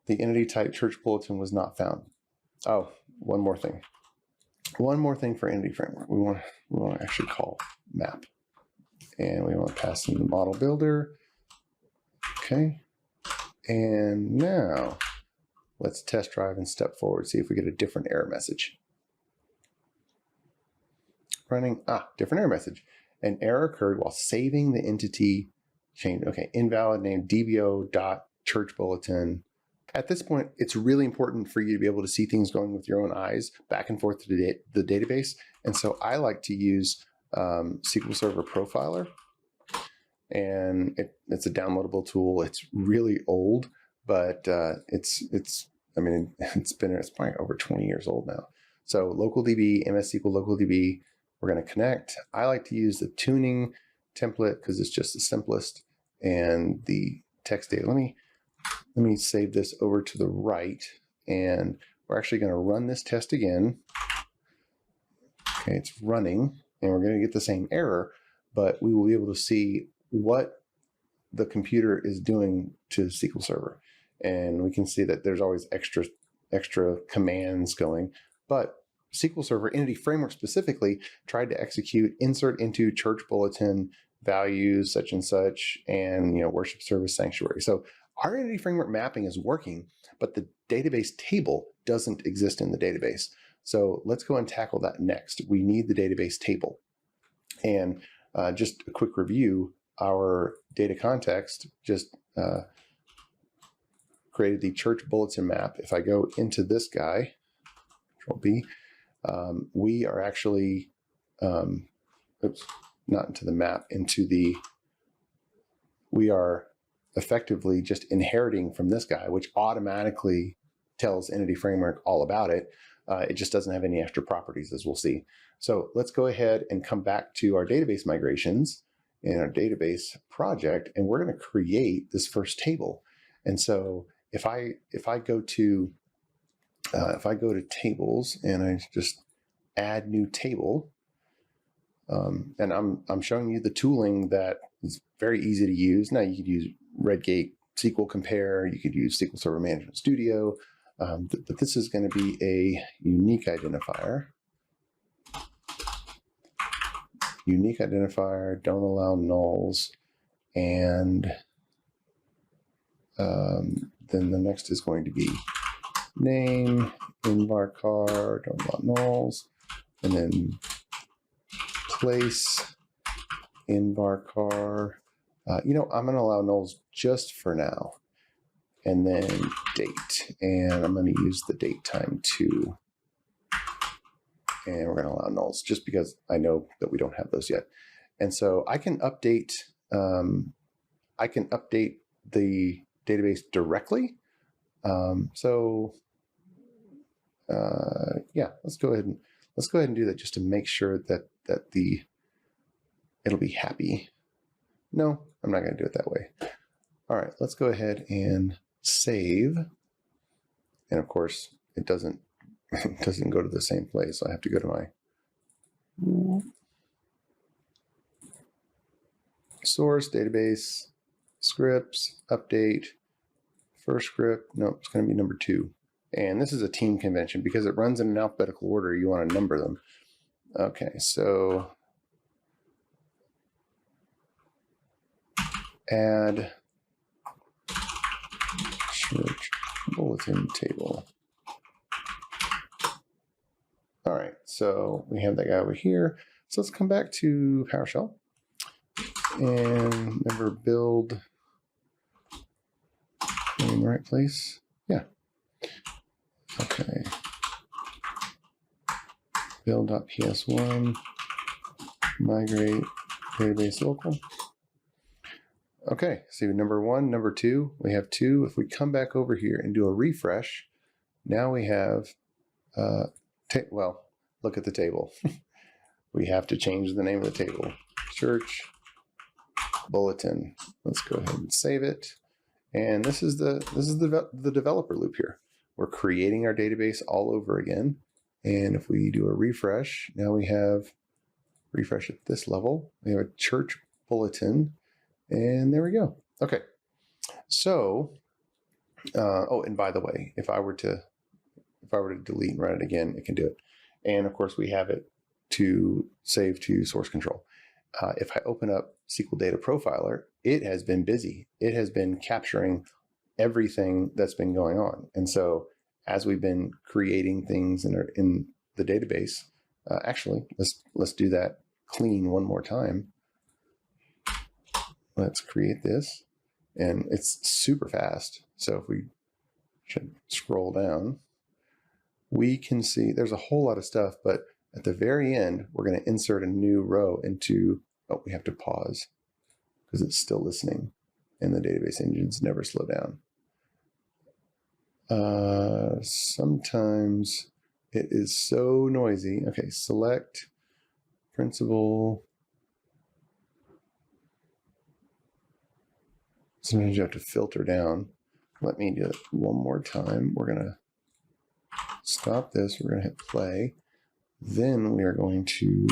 The entity type church bulletin was not found. Oh, one more thing. One more thing for Entity Framework. We want to actually call map, and we want to pass in the model builder. Okay, and now let's test drive and step forward, see if we get a different error message. Running, different error message. An error occurred while saving the entity change. Okay, invalid name dbo.churchbulletin. At this point, it's really important for you to be able to see things going with your own eyes back and forth to the database. And so I like to use SQL Server Profiler. And it's a downloadable tool. It's really old, but it's probably over 20 years old now. So LocalDB, MS SQL LocalDB, we're going to connect. I like to use the tuning template because it's just the simplest, and the text data. Let me save this over to the right, and we're actually going to run this test again. Okay, it's running, and we're going to get the same error, but we will be able to see what the computer is doing to SQL Server. And we can see that there's always extra commands going, but SQL Server Entity Framework specifically tried to execute insert into church bulletin values such and such, and worship service sanctuary. So our Entity Framework mapping is working, but the database table doesn't exist in the database. So let's go and tackle that next. We need the database table. And just a quick review, our data context just created the church bulletin map. If I go into this guy, Control B, we are actually, not into the map, we are effectively just inheriting from this guy, which automatically tells Entity Framework all about it. It just doesn't have any extra properties, as we'll see. So let's go ahead and come back to our database migrations in our database project, and we're going to create this first table. And so if I go to tables and I just add new table, and I'm showing you the tooling that is very easy to use. Now you could use Redgate SQL Compare, you could use SQL Server Management Studio, but this is going to be a unique identifier. Unique identifier, don't allow nulls, and then the next is going to be name, invarchar, don't allow nulls, and then place, invarchar. I'm going to allow nulls just for now, and then date, and I'm going to use the date time too. And we're going to allow nulls just because I know that we don't have those yet. And so I can update the database directly. Yeah, let's go ahead and do that just to make sure that it'll be happy. No, I'm not going to do it that way. All right, let's go ahead and save. And of course, it doesn't go to the same place. So I have to go to my source, database, scripts, update, first script. No, it's going to be number 2. And this is a team convention because it runs in an alphabetical order. You want to number them. Okay, so add church bulletin table. All right, so we have that guy over here. So let's come back to PowerShell and remember build in the right place. Yeah. Okay. Build.ps1 migrate database local. Okay, so number 1, number 2, we have 2. If we come back over here and do a refresh, now we have well, look at the table. We have to change the name of the table. Church bulletin. Let's go ahead and save it. And this is the developer loop here. We're creating our database all over again. And if we do a refresh, now we have refresh at this level. We have a church bulletin, and there we go. Okay. So, oh, and by the way, if I were to delete and run it again, it can do it. And of course, we have it to save to source control. If I open up SQL Data Profiler, it has been busy. It has been capturing everything that's been going on. And so as we've been creating things in the database, actually, let's do that clean one more time. Let's create this. And it's super fast. So if we should scroll down, we can see there's a whole lot of stuff, but at the very end, we're going to insert a new row into, oh, we have to pause because it's still listening and the database engines never slow down. Sometimes it is so noisy. Okay, select principal. Sometimes you have to filter down. Let me do it one more time. We're going to stop this. We're going to hit play. Then we are going to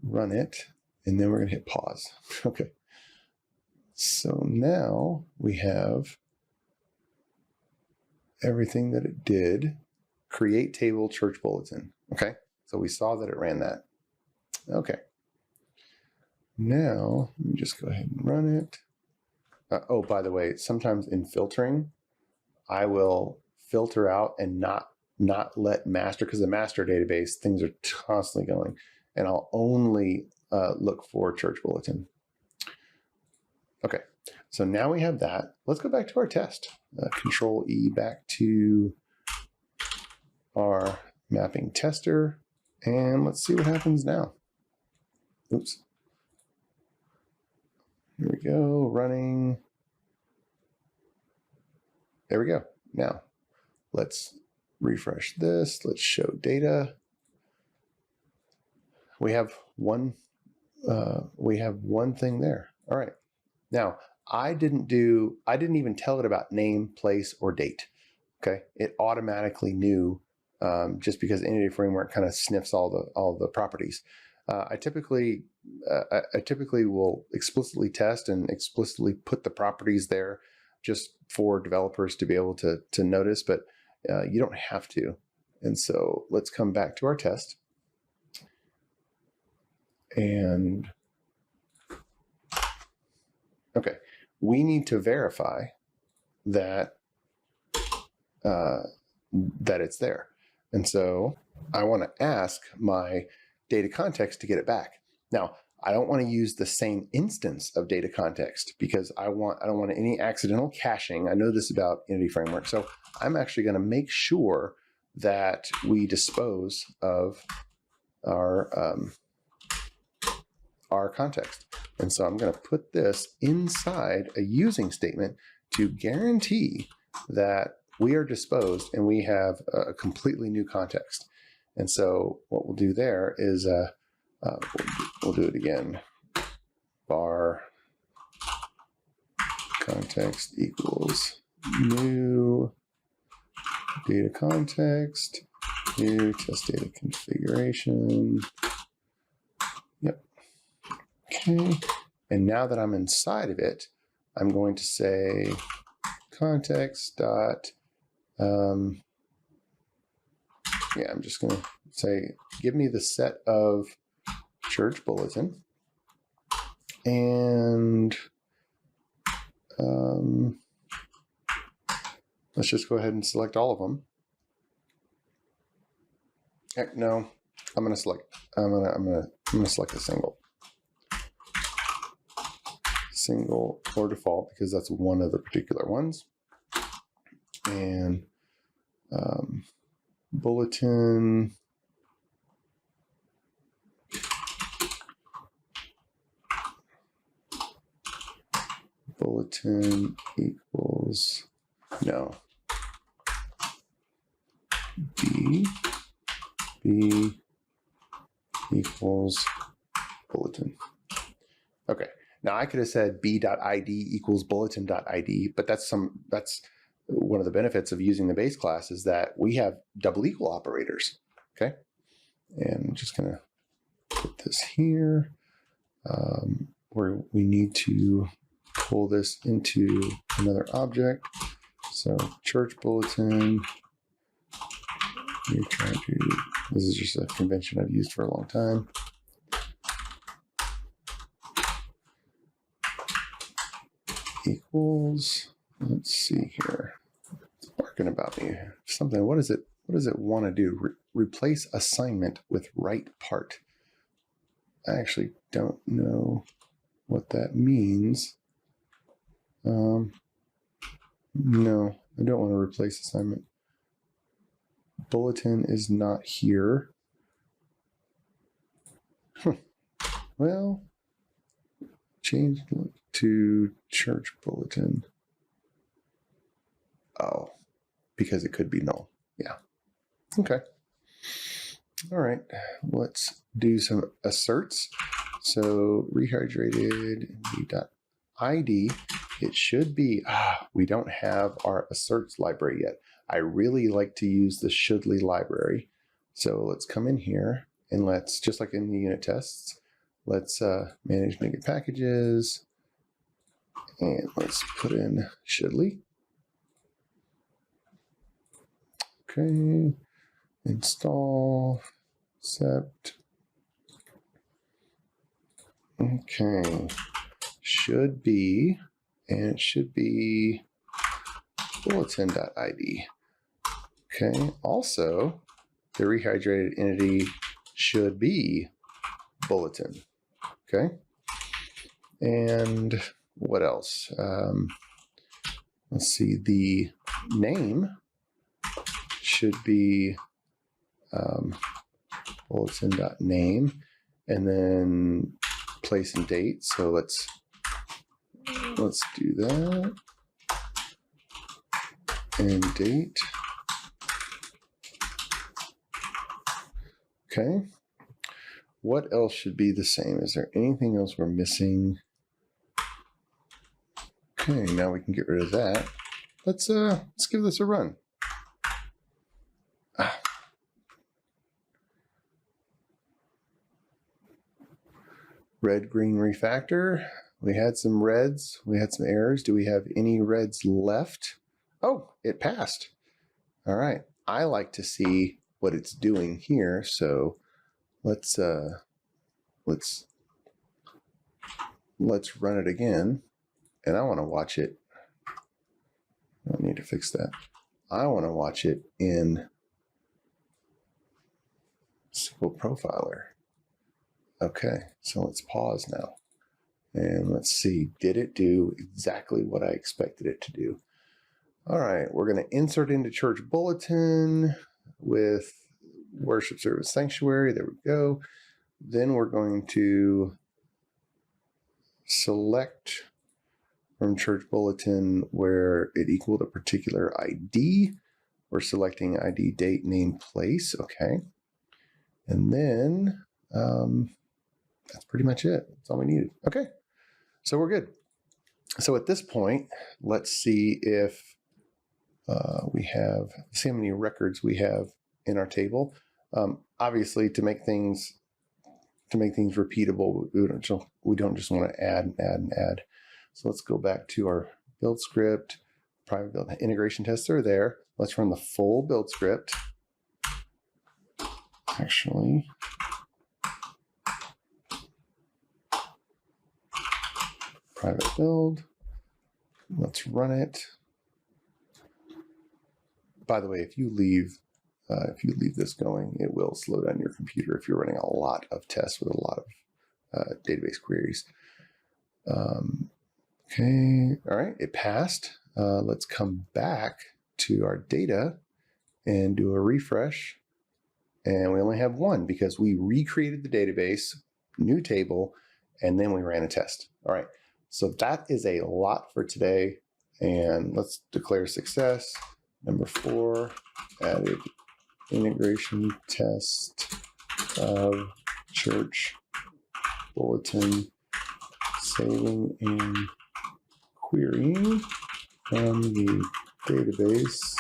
run it, and then we're going to hit pause. Okay. So now we have everything that it did. Create table church bulletin. Okay. So we saw that it ran that. Okay. Now let me just go ahead and run it. Oh, by the way, sometimes in filtering, I will filter out and not let master, because the master database, things are constantly going, and I'll only look for church bulletin. Okay, so now we have that. Let's go back to our test. Control E back to our mapping tester, and let's see what happens now. Oops. Here we go, running. There we go. Now, let's refresh this. Let's show data. We have one thing there. All right. Now, I didn't even tell it about name, place, or date. Okay. It automatically knew, just because Entity Framework kind of sniffs all the properties. I typically will explicitly test and explicitly put the properties there just for developers to be able to notice, but you don't have to. And so let's come back to our test. And okay, we need to verify that that it's there. And so I want to ask my data context to get it back. Now, I don't want to use the same instance of data context because I don't want any accidental caching. I know this about Entity Framework. So I'm actually going to make sure that we dispose of our context. And so I'm going to put this inside a using statement to guarantee that we are disposed and we have a completely new context. And so what we'll do there is we'll do it again. Var context equals new data context, new test data configuration. Yep. Okay. And now that I'm inside of it, I'm going to say context dot, yeah, I'm just going to say, give me the set of church bulletin, and let's just go ahead and select all of them. Heck, no, I'm going to select. I'm going to select a single or default because that's one of the particular ones, and bulletin. Bulletin equals, no, B equals bulletin. Okay, now I could have said b.id equals bulletin.id, but that's one of the benefits of using the base class is that we have double equal operators. Okay, and I'm just gonna put this here where we need to pull this into another object. So church bulletin, this is just a convention I've used for a long time. Equals, let's see here. It's barking about me. Something, what does it want to do? Replace assignment with right part. I actually don't know what that means. No, I don't want to replace assignment. Bulletin is not here. Well, change to church bulletin. Oh, because it could be null. Yeah. Okay. All right. Let's do some asserts. So rehydrated ID. It should be, we don't have our asserts library yet. I really like to use the shouldly library. So let's come in here and let's, just like in the unit tests, let's manage NuGet packages, and let's put in shouldly. Okay, install, accept. Okay, should be, and it should be bulletin.id. Okay, also the rehydrated entity should be bulletin. Okay, and what else? Let's see, the name should be bulletin.name, and then place and date. So let's do that. And date. Okay. What else should be the same? Is there anything else we're missing? Okay, now we can get rid of that. Let's give this a run. Red, green refactor. We had some reds. We had some errors. Do we have any reds left? Oh, it passed. All right. I like to see what it's doing here. So let's run it again. And I want to watch it. I need to fix that. I want to watch it in Simple Profiler. Okay, so let's pause now. And let's see, did it do exactly what I expected it to do? All right, we're going to insert into Church Bulletin with Worship Service Sanctuary. There we go. Then we're going to select from Church Bulletin where it equaled a particular ID. We're selecting ID, date, name, place. Okay. And then that's pretty much it. That's all we needed. Okay. So we're good. So at this point, let's see if see how many records we have in our table. Obviously, to make things repeatable, we don't just want to add and add and add. So let's go back to our build script, private build integration tests are there. Let's run the full build script. Actually, private build. Let's run it. By the way, if you leave this going, it will slow down your computer if you're running a lot of tests with a lot of database queries. Okay, all right, it passed. Let's come back to our data and do a refresh. And we only have one because we recreated the database, new table, and then we ran a test. All right, so that is a lot for today. And let's declare success. Number 4, added integration test of Church Bulletin, saving and querying from the database,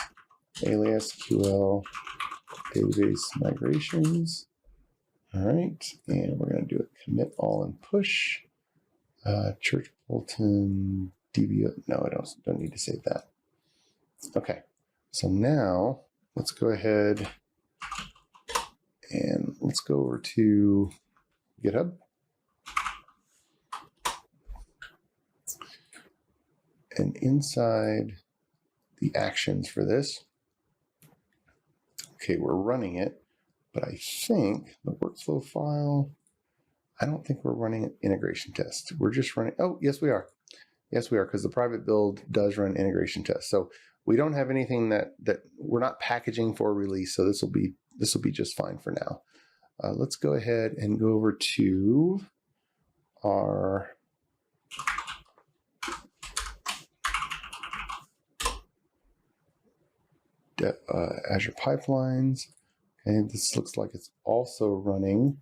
AliSQL database migrations. All right, and we're going to do a commit all and push. Church Bulletin DB. No, I don't need to save that. Okay, so now let's go ahead and let's go over to GitHub. And inside the actions for this, okay, we're running it, but I think the workflow file, I don't think we're running an integration test. We're just running, oh, yes, we are. Yes, we are, because the private build does run integration tests. So we don't have anything that we're not packaging for release. So this will be just fine for now. Let's go ahead and go over to our Azure Pipelines. And this looks like it's also running,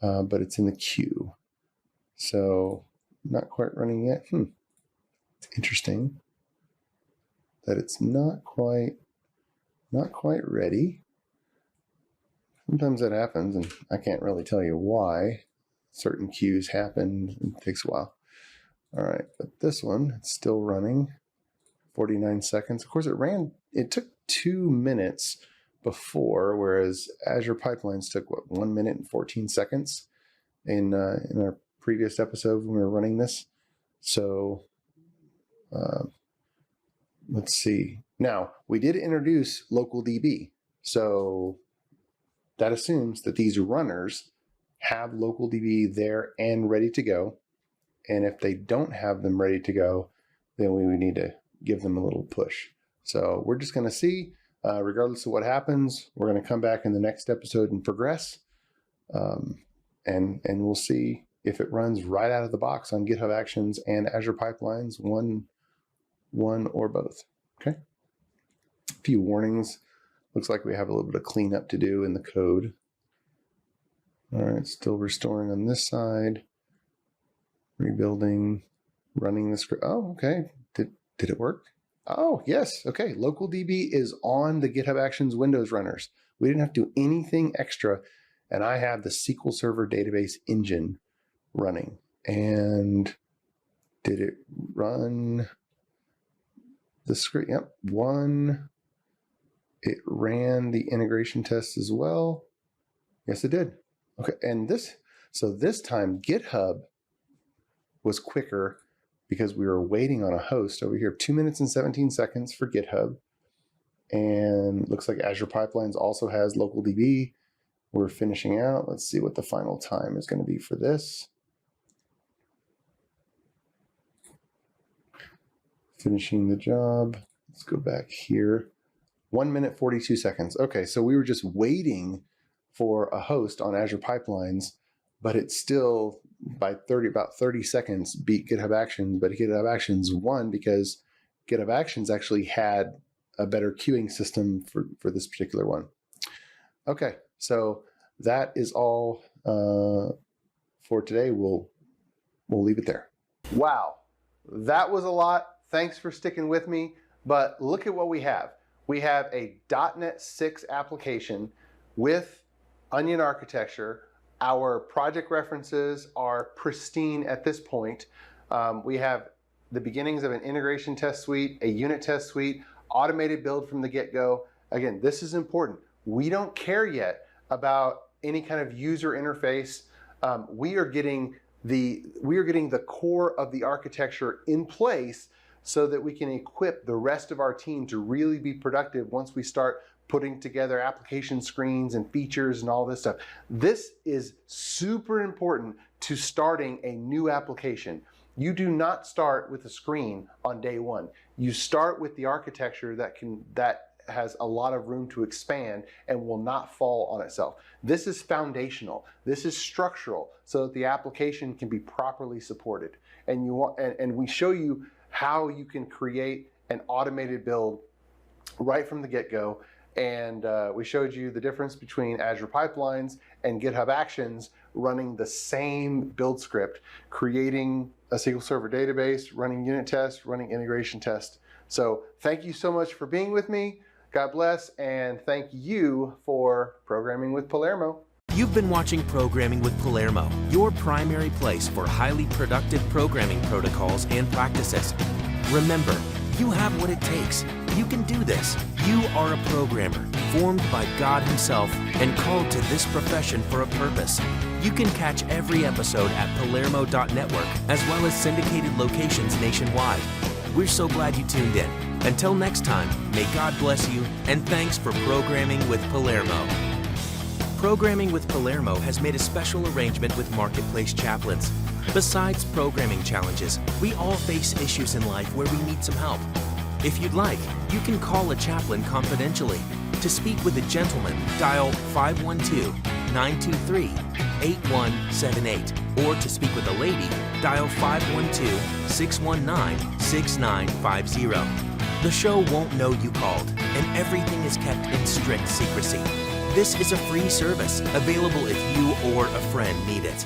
but it's in the queue. So not quite running yet. It's interesting that it's not quite ready. Sometimes that happens, and I can't really tell you why certain queues happen. It takes a while. All right, but this one, it's still running. 49 seconds. Of course, it took 2 minutes before, whereas Azure Pipelines took, 1 minute and 14 seconds in our previous episode when we were running this. So let's see. Now, we did introduce local DB. So that assumes that these runners have local DB there and ready to go. And if they don't have them ready to go, then we would need to give them a little push. So we're just going to see, regardless of what happens, we're going to come back in the next episode and progress. And we'll see if it runs right out of the box on GitHub Actions and Azure Pipelines, one or both. Okay. A few warnings. Looks like we have a little bit of cleanup to do in the code. All right, still restoring on this side. Rebuilding, running the script. Oh, okay. Did it work? Oh, yes. Okay. Local DB is on the GitHub Actions Windows runners. We didn't have to do anything extra. And I have the SQL Server database engine running. And did it run the script? Yep. It ran the integration test as well. Yes, it did. Okay. And this time GitHub was quicker because we were waiting on a host over here. 2 minutes and 17 seconds for GitHub. And looks like Azure Pipelines also has local DB. We're finishing out. Let's see what the final time is going to be for this. Finishing the job. Let's go back here. 1 minute, 42 seconds. Okay, so we were just waiting for a host on Azure Pipelines, but it's still by about 30 seconds beat GitHub Actions, but GitHub Actions won because GitHub Actions actually had a better queuing system for this particular one. Okay, so that is all for today. We'll leave it there. Wow, that was a lot. Thanks for sticking with me, but look at what we have. We have a .NET 6 application with Onion architecture. Our project references are pristine at this point. We have the beginnings of an integration test suite, a unit test suite, automated build from the get-go. Again, this is important. We don't care yet about any kind of user interface. We are getting the core of the architecture in place so that we can equip the rest of our team to really be productive once we start putting together application screens and features and all this stuff. This is super important to starting a new application. You do not start with a screen on day one. You start with the architecture that has a lot of room to expand and will not fall on itself. This is foundational. This is structural so that the application can be properly supported. And we show you how you can create an automated build right from the get-go. And we showed you the difference between Azure Pipelines and GitHub Actions running the same build script, creating a SQL Server database, running unit tests, running integration tests. So thank you so much for being with me. God bless, and thank you for programming with Palermo. You've been watching Programming with Palermo, your primary place for highly productive programming protocols and practices. Remember, you have what it takes. You can do this. You are a programmer, formed by God Himself and called to this profession for a purpose. You can catch every episode at palermo.network as well as syndicated locations nationwide. We're so glad you tuned in. Until next time, may God bless you, and thanks for Programming with Palermo. Programming with Palermo has made a special arrangement with Marketplace Chaplains. Besides programming challenges, we all face issues in life where we need some help. If you'd like, you can call a chaplain confidentially. To speak with a gentleman, dial 512-923-8178. Or to speak with a lady, dial 512-619-6950. The show won't know you called, and everything is kept in strict secrecy. This is a free service, available if you or a friend need it.